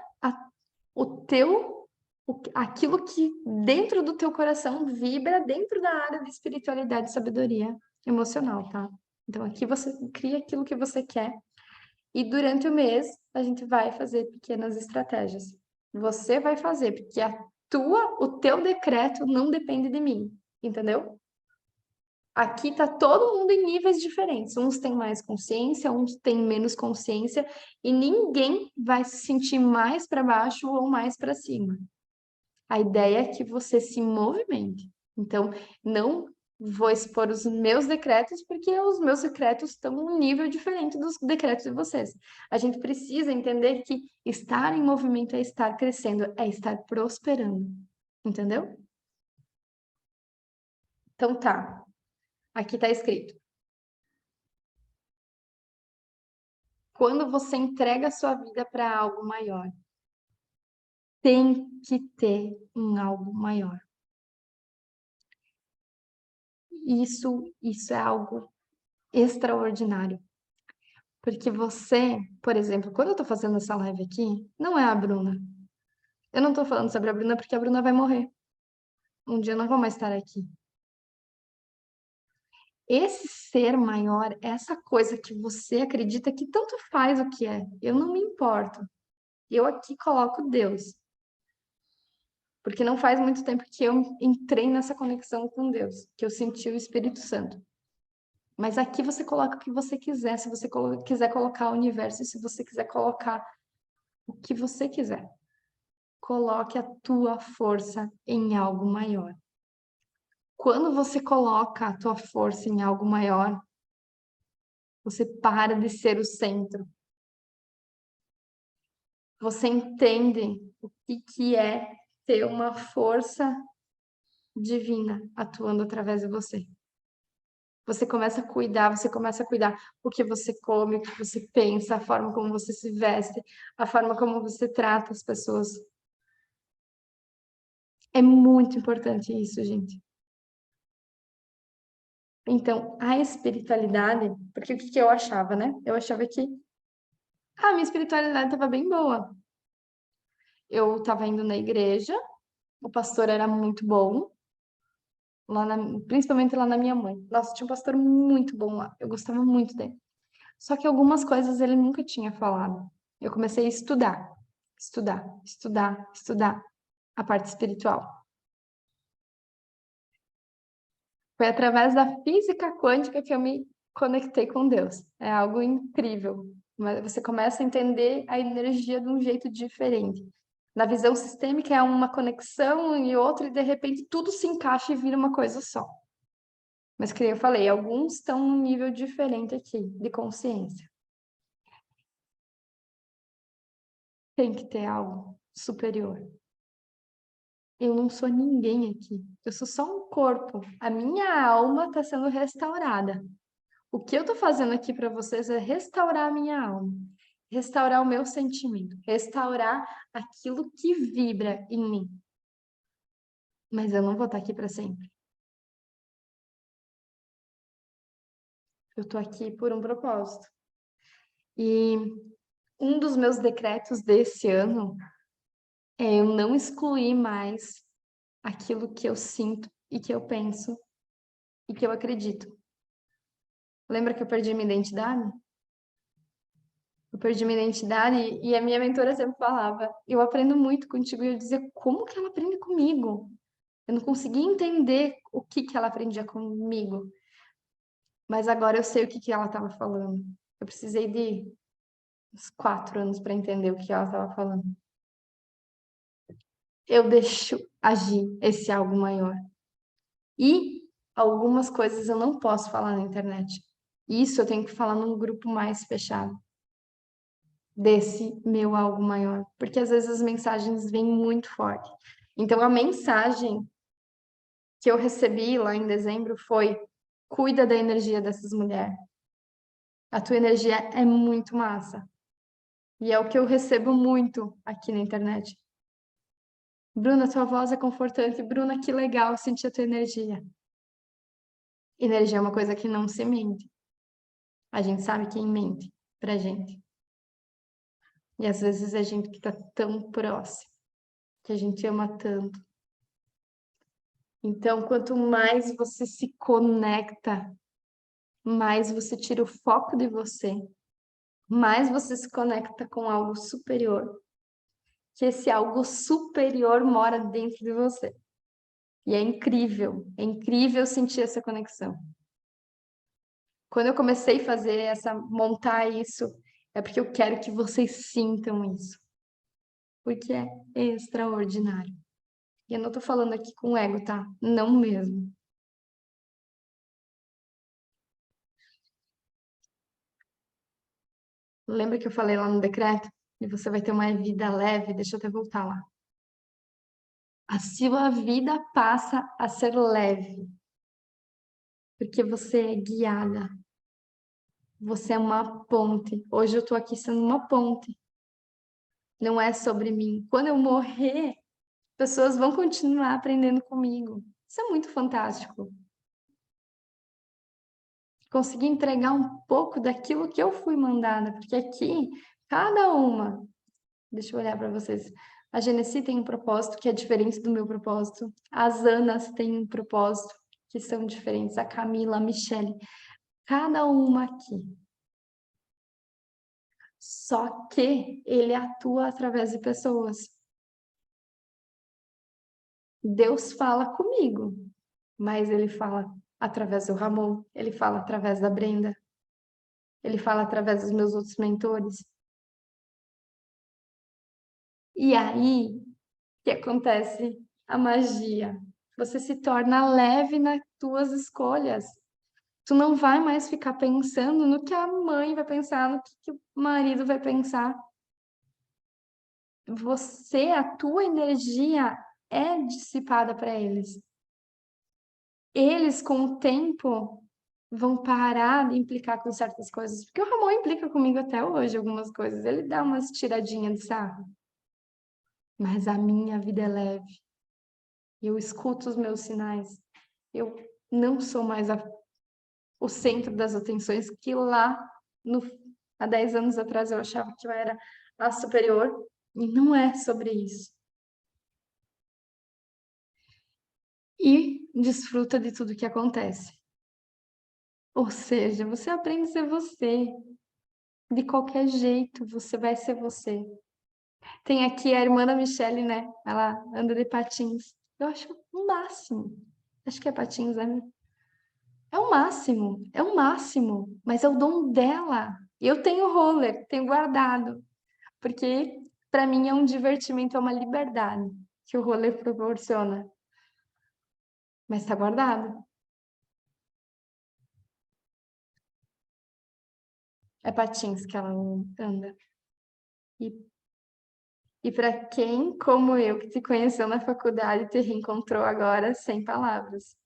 aquilo que dentro do teu coração vibra dentro da área de espiritualidade e sabedoria emocional, tá? Então, aqui você cria aquilo que você quer e durante o mês a gente vai fazer pequenas estratégias. Você vai fazer, porque o teu decreto não depende de mim, entendeu? Aqui tá todo mundo em níveis diferentes. Uns têm mais consciência, uns têm menos consciência, e ninguém vai se sentir mais para baixo ou mais para cima. A ideia é que você se movimente. Então, não vou expor os meus decretos, porque os meus decretos estão num nível diferente dos decretos de vocês. A gente precisa entender que estar em movimento é estar crescendo, é estar prosperando. Entendeu? Então tá. Aqui tá escrito. Quando você entrega a sua vida para algo maior, tem que ter um algo maior. Isso é algo extraordinário. Porque você, por exemplo, quando eu tô fazendo essa live aqui, não é a Bruna. Eu não tô falando sobre a Bruna porque a Bruna vai morrer. Um dia eu não vou mais estar aqui. Esse ser maior, essa coisa que você acredita que tanto faz o que é, eu não me importo. Eu aqui coloco Deus. Porque não faz muito tempo que eu entrei nessa conexão com Deus, que eu senti o Espírito Santo. Mas aqui você coloca o que você quiser, se você quiser colocar o universo, se você quiser colocar o que você quiser. Coloque a tua força em algo maior. Quando você coloca a tua força em algo maior, você para de ser o centro. Você entende o que é ter uma força divina atuando através de você. Você começa a cuidar o que você come, o que você pensa, a forma como você se veste, a forma como você trata as pessoas. É muito importante isso, gente. Então, a espiritualidade, porque o que eu achava, né? Eu achava que a minha espiritualidade estava bem boa. Eu estava indo na igreja, o pastor era muito bom, principalmente lá na minha mãe. Nossa, tinha um pastor muito bom lá, eu gostava muito dele. Só que algumas coisas ele nunca tinha falado. Eu comecei a estudar a parte espiritual. Foi através da física quântica que eu me conectei com Deus. É algo incrível. Mas você começa a entender a energia de um jeito diferente. Na visão sistêmica é uma conexão e outra, e de repente tudo se encaixa e vira uma coisa só. Mas, como eu falei, alguns estão num nível diferente aqui, de consciência. Tem que ter algo superior. Eu não sou ninguém aqui. Eu sou só um corpo. A minha alma está sendo restaurada. O que eu estou fazendo aqui para vocês é restaurar a minha alma, restaurar o meu sentimento, restaurar aquilo que vibra em mim. Mas eu não vou estar aqui para sempre. Eu estou aqui por um propósito. E um dos meus decretos desse ano é eu não excluir mais aquilo que eu sinto e que eu penso e que eu acredito. Lembra que eu perdi minha identidade? Eu perdi minha identidade e a minha mentora sempre falava, eu aprendo muito contigo, e eu dizia, como que ela aprende comigo? Eu não conseguia entender o que ela aprendia comigo. Mas agora eu sei o que ela estava falando. Eu precisei de uns 4 anos para entender o que ela estava falando. Eu deixo agir esse algo maior. E Algumas coisas eu não posso falar na internet. Isso eu tenho que falar num grupo mais fechado, desse meu algo maior. Porque às vezes as mensagens vêm muito forte. Então a mensagem que eu recebi lá em dezembro foi: cuida da energia dessas mulheres. A tua energia é muito massa. E é o que eu recebo muito aqui na internet. Bruna, tua voz é confortante. Bruna, que legal sentir a tua energia. Energia é uma coisa que não se mente. A gente sabe quem mente pra gente. E às vezes é gente que tá tão próximo, que a gente ama tanto. Então, quanto mais você se conecta, mais você tira o foco de você, mais você se conecta com algo superior. Que esse algo superior mora dentro de você. E é incrível sentir essa conexão. Quando eu comecei a fazer montar isso, é porque eu quero que vocês sintam isso. Porque é extraordinário. E eu não tô falando aqui com ego, tá? Não mesmo. Lembra que eu falei lá no decreto? E você vai ter uma vida leve? Deixa eu até voltar lá. A sua vida passa a ser leve. Porque você é guiada. Você é uma ponte. Hoje eu tô aqui sendo uma ponte. Não é sobre mim. Quando eu morrer, pessoas vão continuar aprendendo comigo. Isso é muito fantástico. Conseguir entregar um pouco daquilo que eu fui mandada, porque aqui, cada uma, deixa eu olhar para vocês. A Genesi tem um propósito que é diferente do meu propósito. As Anas têm um propósito que são diferentes. A Camila, a Michelle, cada uma aqui. Só que ele atua através de pessoas. Deus fala comigo, mas ele fala através do Ramon, ele fala através da Brenda, ele fala através dos meus outros mentores. E aí que acontece a magia. Você se torna leve nas tuas escolhas. Tu não vai mais ficar pensando no que a mãe vai pensar, no que o marido vai pensar. Você, a tua energia é dissipada para eles. Eles, com o tempo, vão parar de implicar com certas coisas. Porque o Ramon implica comigo até hoje algumas coisas. Ele dá umas tiradinhas de sarro. Mas a minha vida é leve. Eu escuto os meus sinais. Eu não sou mais o centro das atenções que lá no, há 10 anos atrás eu achava que eu era a superior. E não é sobre isso. E desfruta de tudo que acontece. Ou seja, você aprende a ser você. De qualquer jeito, você vai ser você. Tem aqui a irmã da Michelle, né? Ela anda de patins. Eu acho o máximo. Acho que é patins, né? É o máximo, é o máximo. Mas é o dom dela. Eu tenho roller, tenho guardado. Porque para mim é um divertimento, é uma liberdade que o roller proporciona. Mas tá guardado. É patins que ela anda. E E para quem, como eu, que te conheceu na faculdade, te reencontrou agora sem palavras.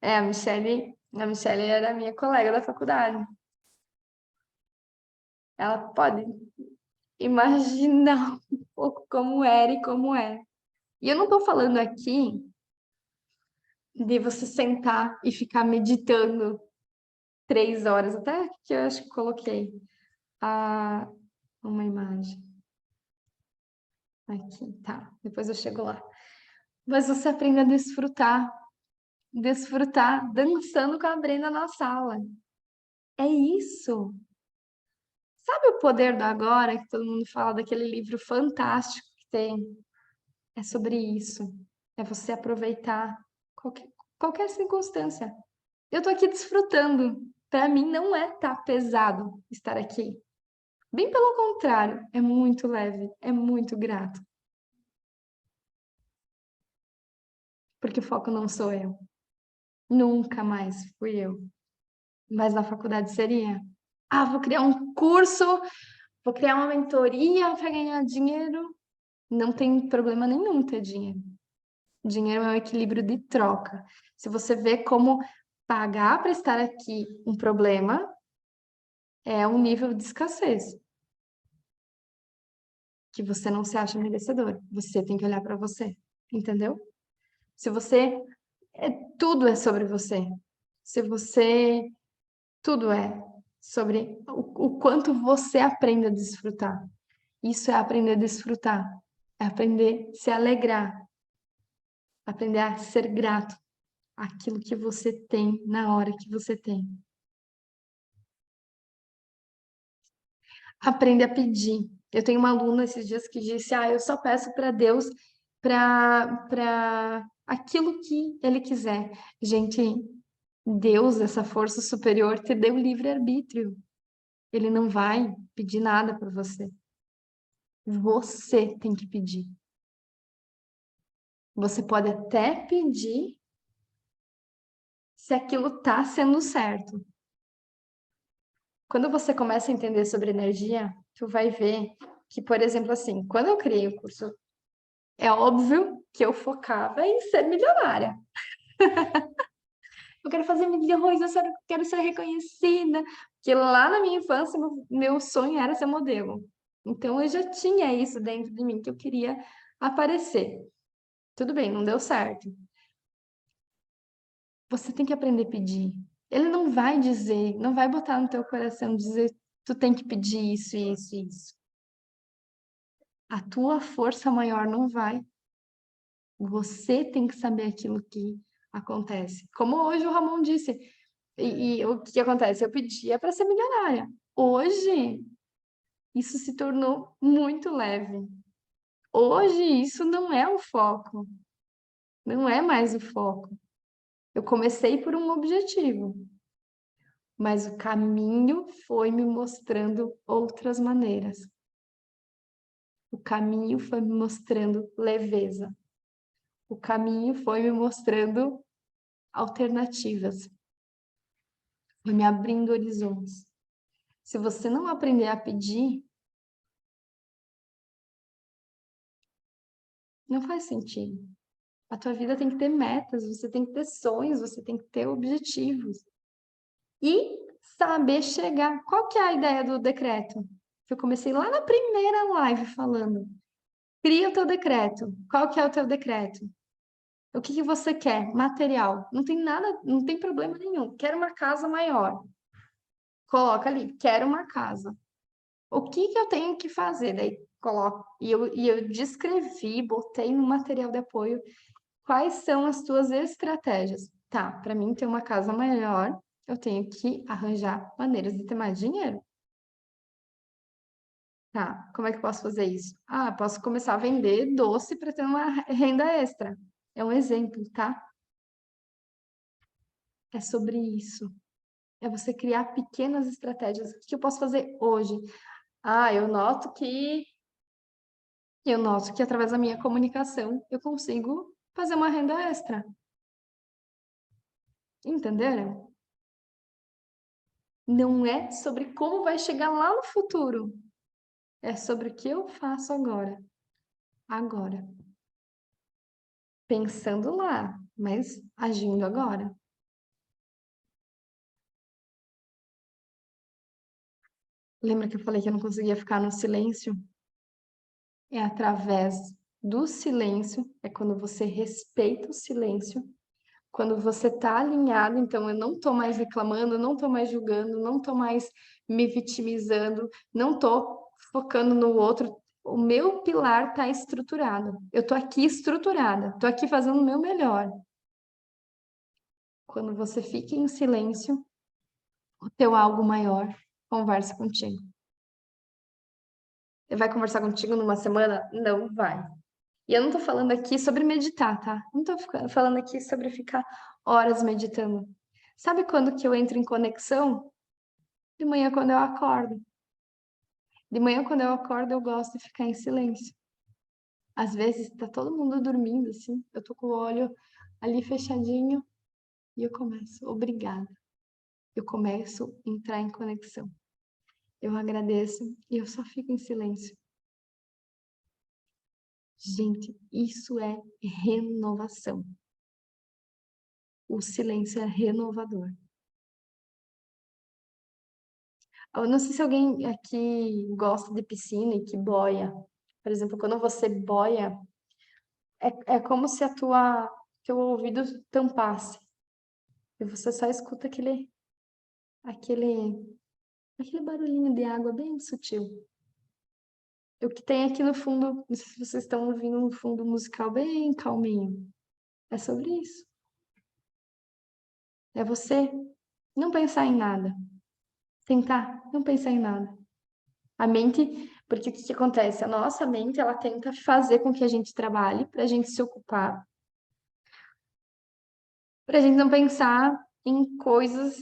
A Michelle era minha colega da faculdade. Ela pode imaginar um pouco como era e como é. E eu não estou falando aqui de você sentar e ficar meditando 3 horas, até que eu acho que coloquei uma imagem. Aqui, tá. Depois eu chego lá. Mas você aprende a desfrutar dançando com a Brenda na sala. É isso. Sabe o poder do agora, que todo mundo fala daquele livro fantástico que tem? É sobre isso. É você aproveitar qualquer circunstância. Eu tô aqui desfrutando. Para mim não é tá pesado estar aqui. Bem pelo contrário, é muito leve, é muito grato. Porque o foco não sou eu. Nunca mais fui eu. Mas na faculdade seria. Ah, vou criar um curso, vou criar uma mentoria para ganhar dinheiro. Não tem problema nenhum ter dinheiro. Dinheiro é um equilíbrio de troca. Se você vê como pagar para estar aqui um problema, é um nível de escassez que você não se acha merecedor. Você tem que olhar para você, entendeu? Se você tudo é sobre você. Se você tudo é sobre o quanto você aprende a desfrutar. Isso é aprender a desfrutar, é aprender a se alegrar, aprender a ser grato àquilo que você tem na hora que você tem. Aprender a pedir. Eu tenho uma aluna esses dias que disse: "Ah, eu só peço para Deus para aquilo que ele quiser". Gente, Deus, essa força superior, te deu livre-arbítrio. Ele não vai pedir nada para você. Você tem que pedir. Você pode até pedir se aquilo está sendo certo. Quando você começa a entender sobre energia, tu vai ver que, por exemplo, assim, quando eu criei o curso, é óbvio que eu focava em ser milionária. Eu quero fazer milhões, quero ser reconhecida. Porque lá na minha infância, meu sonho era ser modelo. Então eu já tinha isso dentro de mim que eu queria aparecer. Tudo bem, não deu certo. Você tem que aprender a pedir. Ele não vai dizer, não vai botar no teu coração dizer, tu tem que pedir isso, isso, isso. A tua força maior não vai. Você tem que saber aquilo que acontece. Como hoje o Ramon disse, e o que acontece? Eu pedia para ser milionária. Hoje, isso se tornou muito leve. Hoje, isso não é o foco. Não é mais o foco. Eu comecei por um objetivo, mas o caminho foi me mostrando outras maneiras. O caminho foi me mostrando leveza. O caminho foi me mostrando alternativas. Foi me abrindo horizontes. Se você não aprender a pedir, não faz sentido. A tua vida tem que ter metas, você tem que ter sonhos, você tem que ter objetivos. E saber chegar. Qual que é a ideia do decreto? Eu comecei lá na primeira live falando. Cria o teu decreto. Qual que é o teu decreto? O que que você quer? Material. Não tem nada, não tem problema nenhum. Quero uma casa maior. Coloca ali, quero uma casa. O que que eu tenho que fazer? Daí coloco. E eu descrevi, botei no material de apoio quais são as tuas estratégias. Tá, para mim ter uma casa maior, eu tenho que arranjar maneiras de ter mais dinheiro. Tá, como é que eu posso fazer isso? Ah, posso começar a vender doce para ter uma renda extra. É um exemplo, tá? É sobre isso. É você criar pequenas estratégias. O que eu posso fazer hoje? Ah, eu noto que através da minha comunicação eu consigo fazer uma renda extra. Entenderam? Não é sobre como vai chegar lá no futuro. É sobre o que eu faço agora. Agora. Pensando lá, mas agindo agora. Lembra que eu falei que eu não conseguia ficar no silêncio? É através do silêncio, é quando você respeita o silêncio, quando você tá alinhado, então eu não tô mais reclamando, não tô mais julgando, não tô mais me vitimizando, não tô focando no outro. O meu pilar tá estruturado. Eu tô aqui estruturada, tô aqui fazendo o meu melhor. Quando você fica em silêncio, o teu algo maior conversa contigo. Ele vai conversar contigo numa semana? Não vai. E eu não tô falando aqui sobre meditar, tá? Não tô falando aqui sobre ficar horas meditando. Sabe quando que eu entro em conexão? De manhã quando eu acordo. De manhã quando eu acordo, eu gosto de ficar em silêncio. Às vezes tá todo mundo dormindo assim, eu tô com o olho ali fechadinho, E eu começo, obrigada. Eu começo a entrar em conexão. Eu agradeço e eu só fico em silêncio. Gente, isso é renovação. O silêncio é renovador. Eu não sei se alguém aqui gosta de piscina e que boia. Por exemplo, quando você boia, é como se teu ouvido tampasse. E você só escuta aquele, aquele barulhinho de água bem sutil. O que tem aqui no fundo, não sei se vocês estão ouvindo um fundo musical bem calminho. É sobre isso. É você não pensar em nada. Tentar não pensar em nada. A mente, porque o que acontece? A nossa mente, ela tenta fazer com que a gente trabalhe, para a gente se ocupar, para a gente não pensar em coisas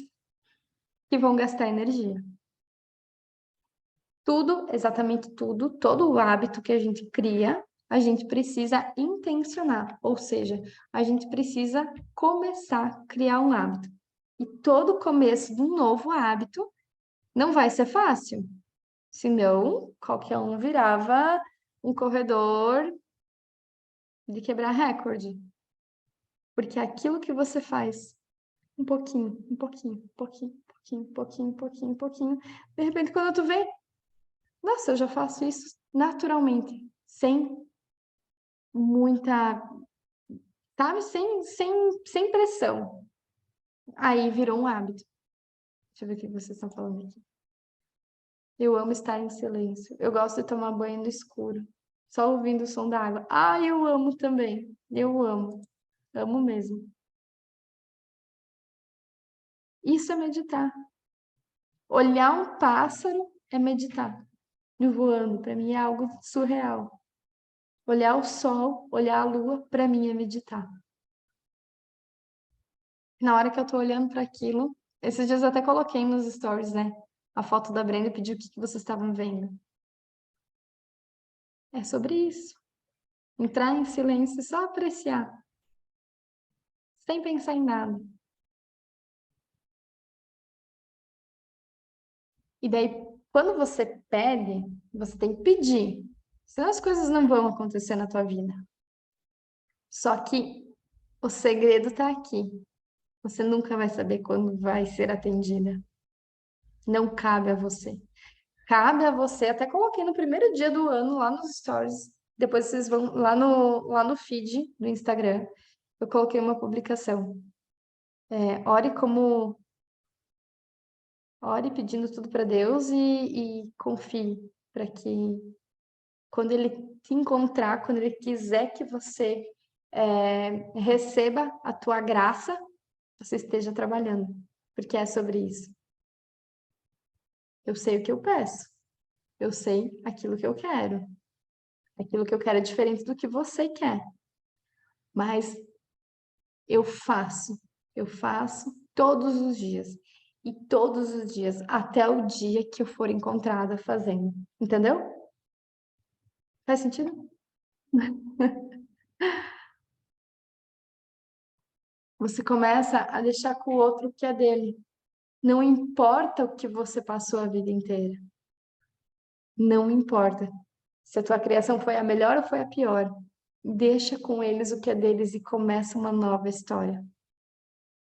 que vão gastar energia. Tudo, exatamente tudo, todo o hábito que a gente cria, a gente precisa intencionar, ou seja, a gente precisa começar a criar um hábito. E todo começo de um novo hábito não vai ser fácil, senão qualquer um virava um corredor de quebrar recorde. Porque aquilo que você faz, um pouquinho, um pouquinho, um pouquinho, um pouquinho, um pouquinho, um pouquinho, um pouquinho, de repente, quando tu vê, nossa, eu já faço isso naturalmente, sem muita, sabe, sem pressão. Aí virou um hábito. Deixa eu ver o que vocês estão falando aqui. Eu amo estar em silêncio. Eu gosto de tomar banho no escuro, só ouvindo o som da água. Ah, eu amo também. Eu amo. Amo mesmo. Isso é meditar. Olhar um pássaro é meditar. Voando, para mim é algo surreal. Olhar o sol, olhar a lua, para mim é meditar. Na hora que eu tô olhando para aquilo, esses dias eu até coloquei nos stories, né? A foto da Brenda e pedi o que vocês estavam vendo. É sobre isso. Entrar em silêncio e só apreciar, sem pensar em nada. E daí, quando você pede, você tem que pedir. Senão as coisas não vão acontecer na tua vida. Só que o segredo tá aqui. Você nunca vai saber quando vai ser atendida. Não cabe a você. Cabe a você. Até coloquei no primeiro dia do ano lá nos stories. Depois vocês vão lá no feed do Instagram. Eu coloquei uma publicação. Ore pedindo tudo para Deus e confie para que quando Ele te encontrar, quando Ele quiser que você receba a tua graça, você esteja trabalhando, porque é sobre isso. Eu sei o que eu peço, eu sei aquilo que eu quero. Aquilo que eu quero é diferente do que você quer, mas eu faço todos os dias. E todos os dias, até o dia que eu for encontrada fazendo. Entendeu? Faz sentido? Você começa a deixar com o outro o que é dele. Não importa o que você passou a vida inteira. Não importa se a tua criação foi a melhor ou foi a pior. Deixa com eles o que é deles e começa uma nova história.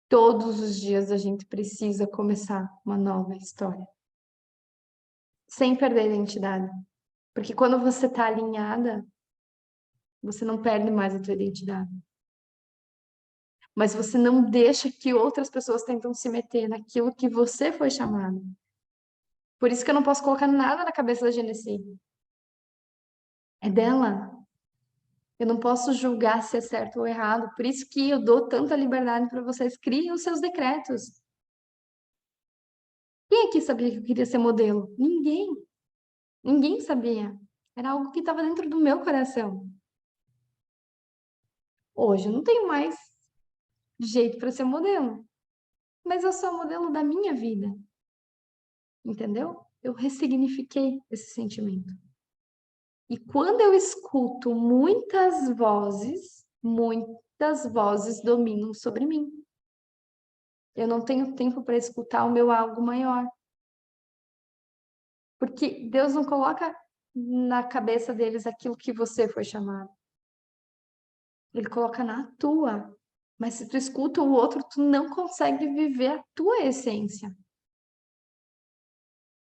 Todos os dias a gente precisa começar uma nova história. Sem perder a identidade. Porque quando você está alinhada, você não perde mais a tua identidade. Mas você não deixa que outras pessoas tentam se meter naquilo que você foi chamado. Por isso que eu não posso colocar nada na cabeça da Genesi. É dela. Eu não posso julgar se é certo ou errado. Por isso que eu dou tanta liberdade para vocês. Criem os seus decretos. Quem aqui sabia que eu queria ser modelo? Ninguém. Ninguém sabia. Era algo que estava dentro do meu coração. Hoje eu não tenho mais jeito para ser modelo. Mas eu sou modelo da minha vida. Entendeu? Eu ressignifiquei esse sentimento. E quando eu escuto muitas vozes dominam sobre mim. Eu não tenho tempo para escutar o meu algo maior. Porque Deus não coloca na cabeça deles aquilo que você foi chamado. Ele coloca na tua. Mas se tu escuta o outro, tu não consegue viver a tua essência.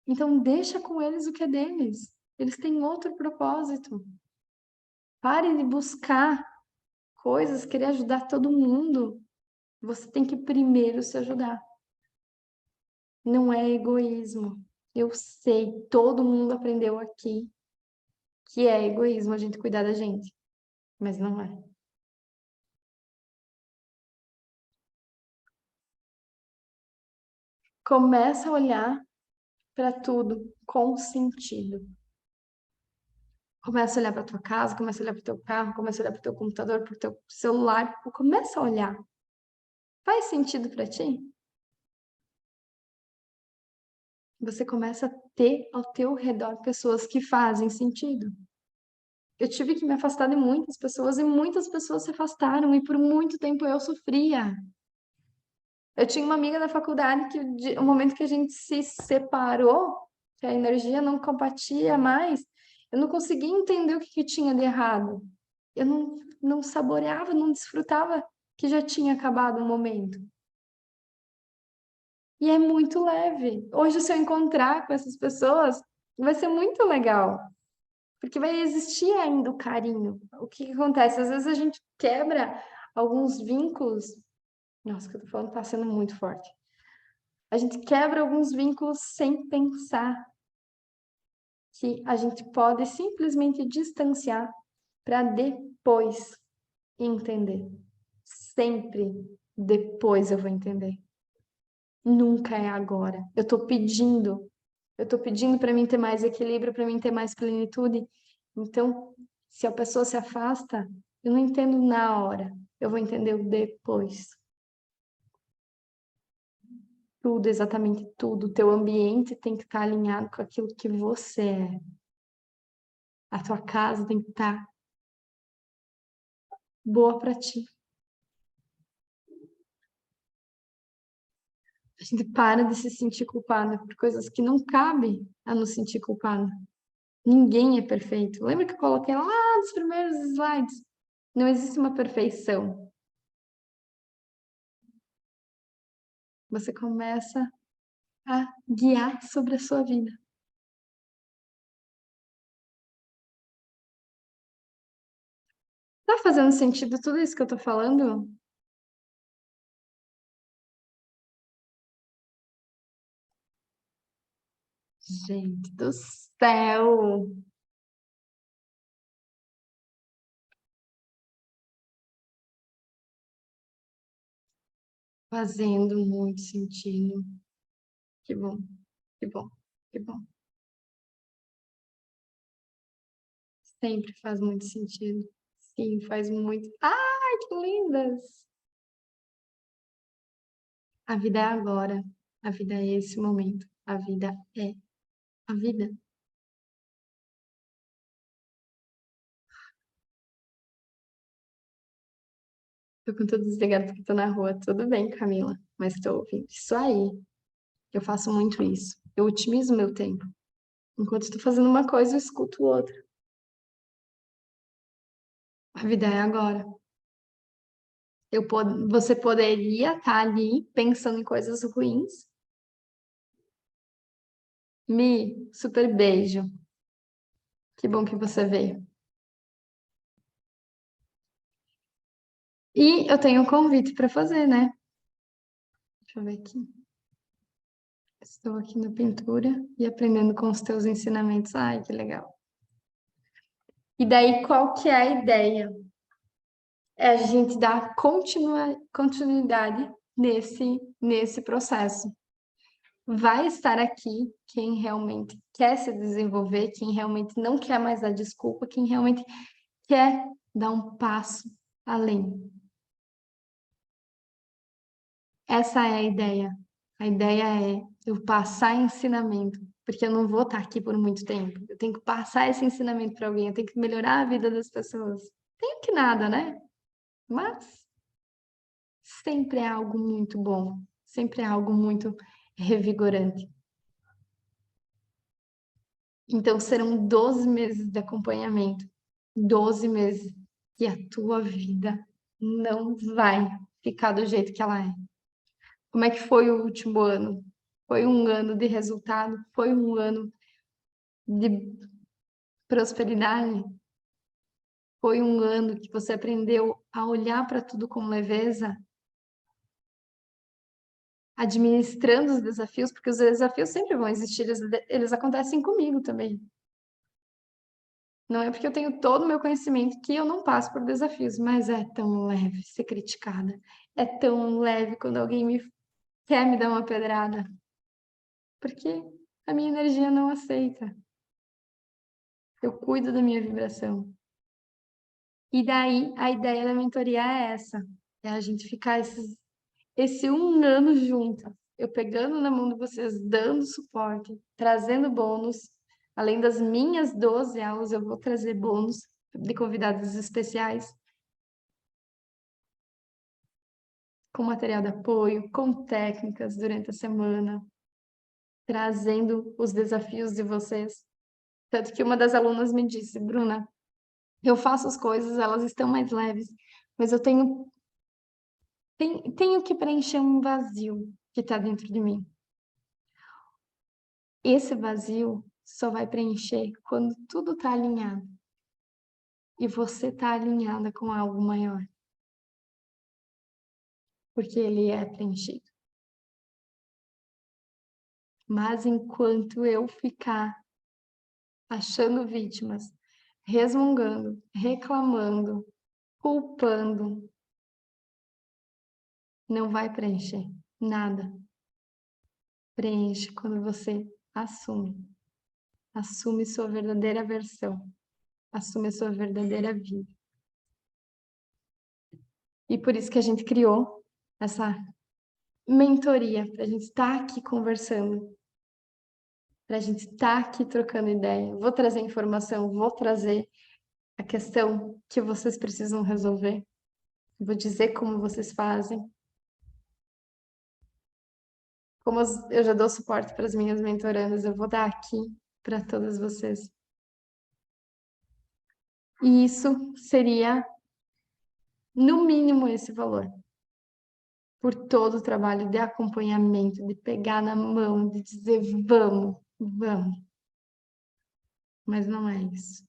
Então deixa com eles o que é deles. Eles têm outro propósito. Pare de buscar coisas, querer ajudar todo mundo. Você tem que primeiro se ajudar. Não é egoísmo. Eu sei, todo mundo aprendeu aqui que é egoísmo a gente cuidar da gente, mas não é. Começa a olhar para tudo com sentido. Começa a olhar para tua casa, começa a olhar para o teu carro, começa a olhar para o teu computador, para o teu celular, começa a olhar. Faz sentido para ti? Você começa a ter ao teu redor pessoas que fazem sentido. Eu tive que me afastar de muitas pessoas e muitas pessoas se afastaram e por muito tempo eu sofria. Eu tinha uma amiga da faculdade que o momento que a gente se separou, que a energia não compatia mais, eu não conseguia entender o que tinha de errado. Eu não saboreava, não desfrutava que já tinha acabado o momento. E é muito leve. Hoje, se eu encontrar com essas pessoas, vai ser muito legal. Porque vai existir ainda o carinho. O que que acontece? Às vezes a gente quebra alguns vínculos. Nossa, o que eu tô falando tá sendo muito forte. A gente quebra alguns vínculos sem pensar que a gente pode simplesmente distanciar para depois entender. Sempre depois eu vou entender. Nunca é agora. Eu tô pedindo para mim ter mais equilíbrio, para mim ter mais plenitude. Então, se a pessoa se afasta, eu não entendo na hora, eu vou entender o depois. Tudo, exatamente tudo. O teu ambiente tem que estar alinhado com aquilo que você é. A tua casa tem que estar boa para ti. A gente para de se sentir culpada por coisas que não cabem a nos sentir culpada. Ninguém é perfeito. Lembra que eu coloquei lá nos primeiros slides? Não existe uma perfeição. Você começa a guiar sobre a sua vida. Tá fazendo sentido tudo isso que eu tô falando? Gente do céu! Fazendo muito sentido. Que bom, que bom, que bom. Sempre faz muito sentido. Sim, faz muito. Ai, que lindas! A vida é agora. A vida é esse momento. A vida é a vida. Tô com tudo desligado porque tô na rua. Tudo bem, Camila, mas tô ouvindo. Isso aí. Eu faço muito isso. Eu otimizo meu tempo. Enquanto estou fazendo uma coisa, eu escuto outra. A vida é agora. Você poderia estar ali pensando em coisas ruins. Super beijo. Que bom que você veio. E eu tenho um convite para fazer, né? Deixa eu ver aqui. Estou aqui na pintura e aprendendo com os teus ensinamentos. Ai, que legal. E daí, qual que é a ideia? É a gente dar continuidade nesse processo. Vai estar aqui quem realmente quer se desenvolver, quem realmente não quer mais dar desculpa, quem realmente quer dar um passo além. Essa é a ideia. A ideia é eu passar ensinamento, porque eu não vou estar aqui por muito tempo. Eu tenho que passar esse ensinamento para alguém, eu tenho que melhorar a vida das pessoas. Tenho que nada, né? Mas sempre é algo muito bom. sempre é algo muito revigorante. Então, serão 12 meses de acompanhamento, 12 meses, e a tua vida não vai ficar do jeito que ela é. Como é que foi o último ano? Foi um ano de resultado? Foi um ano de prosperidade? Foi um ano que você aprendeu a olhar para tudo com leveza, administrando os desafios, porque os desafios sempre vão existir, eles acontecem comigo também. Não é porque eu tenho todo o meu conhecimento que eu não passo por desafios, mas é tão leve ser criticada. É tão leve quando alguém quer me dar uma pedrada, porque a minha energia não aceita. Eu cuido da minha vibração. E daí a ideia da mentoria é essa, é a gente ficar esse um ano junto, eu pegando na mão de vocês, dando suporte, trazendo bônus. Além das minhas 12 aulas, eu vou trazer bônus de convidados especiais, com material de apoio, com técnicas durante a semana, trazendo os desafios de vocês. Tanto que uma das alunas me disse, Bruna, eu faço as coisas, elas estão mais leves, mas eu tenho que preencher um vazio que está dentro de mim. Esse vazio só vai preencher quando tudo está alinhado. E você está alinhada com algo maior. Porque ele é preenchido. Mas enquanto eu ficar achando vítimas, resmungando, reclamando, culpando, não vai preencher nada. Preenche quando você assume. Assume sua verdadeira versão. Assume a sua verdadeira vida. E por isso que a gente criou essa mentoria, para a gente estar aqui conversando, para a gente estar aqui trocando ideia. Vou trazer informação, vou trazer a questão que vocês precisam resolver. Vou dizer como vocês fazem. Como eu já dou suporte para as minhas mentorandas, eu vou dar aqui para todas vocês. E isso seria, no mínimo, esse valor. Por todo o trabalho de acompanhamento, de pegar na mão, de dizer vamos, vamos. Mas não é isso.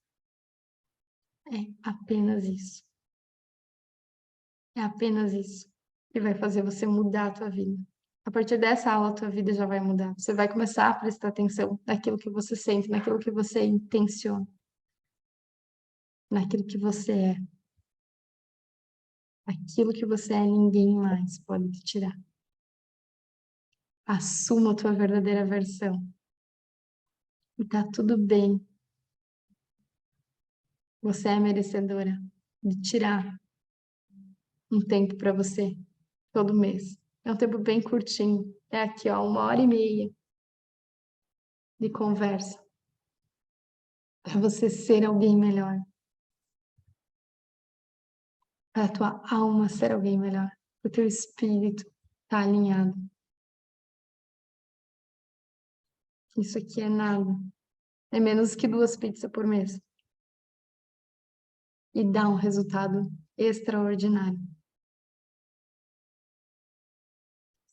É apenas isso. É apenas isso que vai fazer você mudar a tua vida. A partir dessa aula, a tua vida já vai mudar. Você vai começar a prestar atenção naquilo que você sente, naquilo que você intenciona, naquilo que você é. Aquilo que você é, ninguém mais pode te tirar. Assuma a tua verdadeira versão. E tá tudo bem. Você é merecedora de tirar um tempo para você todo mês. É um tempo bem curtinho. É aqui, ó, 1h30 de conversa para você ser alguém melhor, para a tua alma ser alguém melhor, para o teu espírito estar alinhado. Isso aqui é nada. É menos que 2 pizzas por mês. E dá um resultado extraordinário.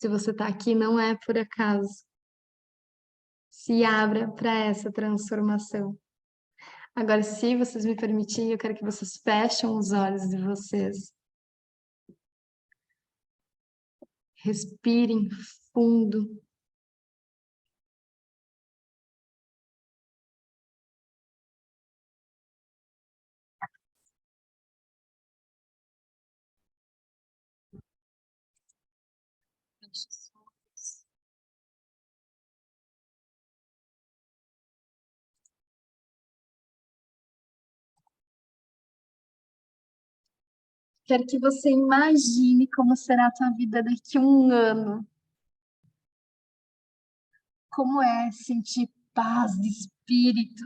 Se você está aqui, não é por acaso. Se abra para essa transformação. Agora, se vocês me permitirem, eu quero que vocês fechem os olhos de vocês. Respirem fundo. Quero que você imagine como será a tua vida daqui a um ano. Como é sentir paz de espírito.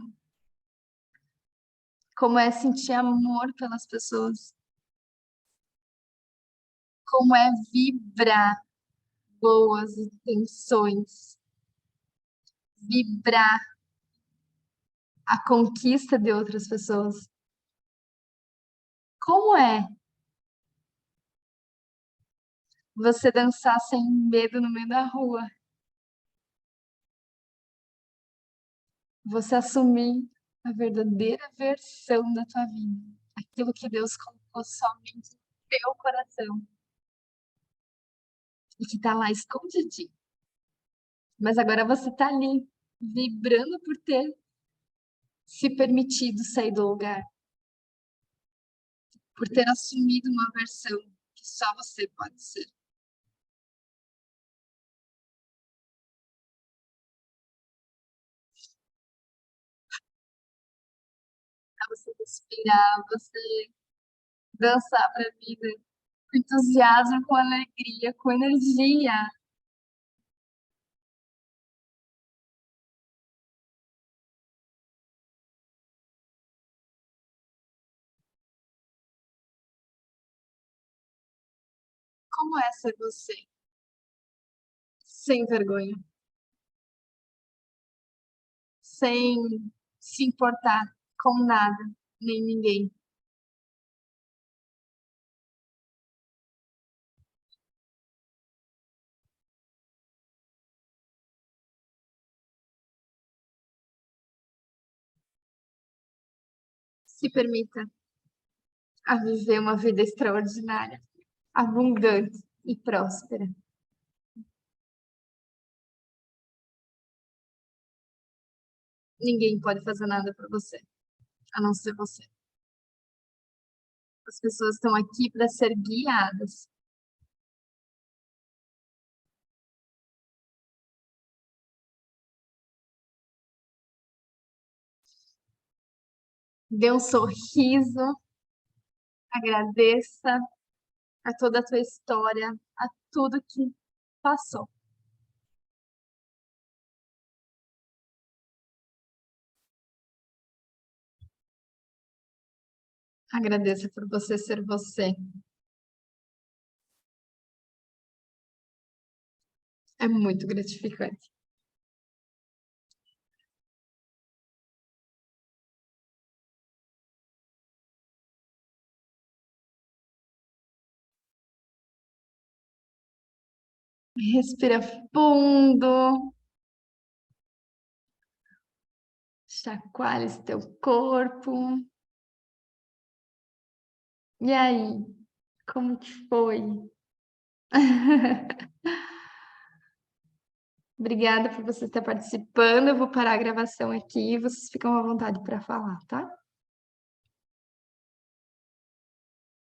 Como é sentir amor pelas pessoas. Como é vibrar boas intenções, vibrar a conquista de outras pessoas. Como é você dançar sem medo no meio da rua? Você assumir a verdadeira versão da tua vida, aquilo que Deus colocou somente no teu coração e que tá lá escondidinho. Mas agora você tá ali, vibrando por ter se permitido sair do lugar, por ter assumido uma versão que só você pode ser. Pra você respirar, você dançar pra vida com entusiasmo, com alegria, com energia. Como é ser você? Sem vergonha, sem se importar com nada, nem ninguém. Se permita a viver uma vida extraordinária, abundante e próspera. Ninguém pode fazer nada por você, a não ser você. As pessoas estão aqui para ser guiadas. Dê um sorriso, agradeça a toda a tua história, a tudo que passou. Agradeça por você ser você. É muito gratificante. Respira fundo, chacoalha esse teu corpo. E aí, como que foi? Obrigada por você estar participando. Eu vou parar a gravação aqui e vocês ficam à vontade para falar, tá?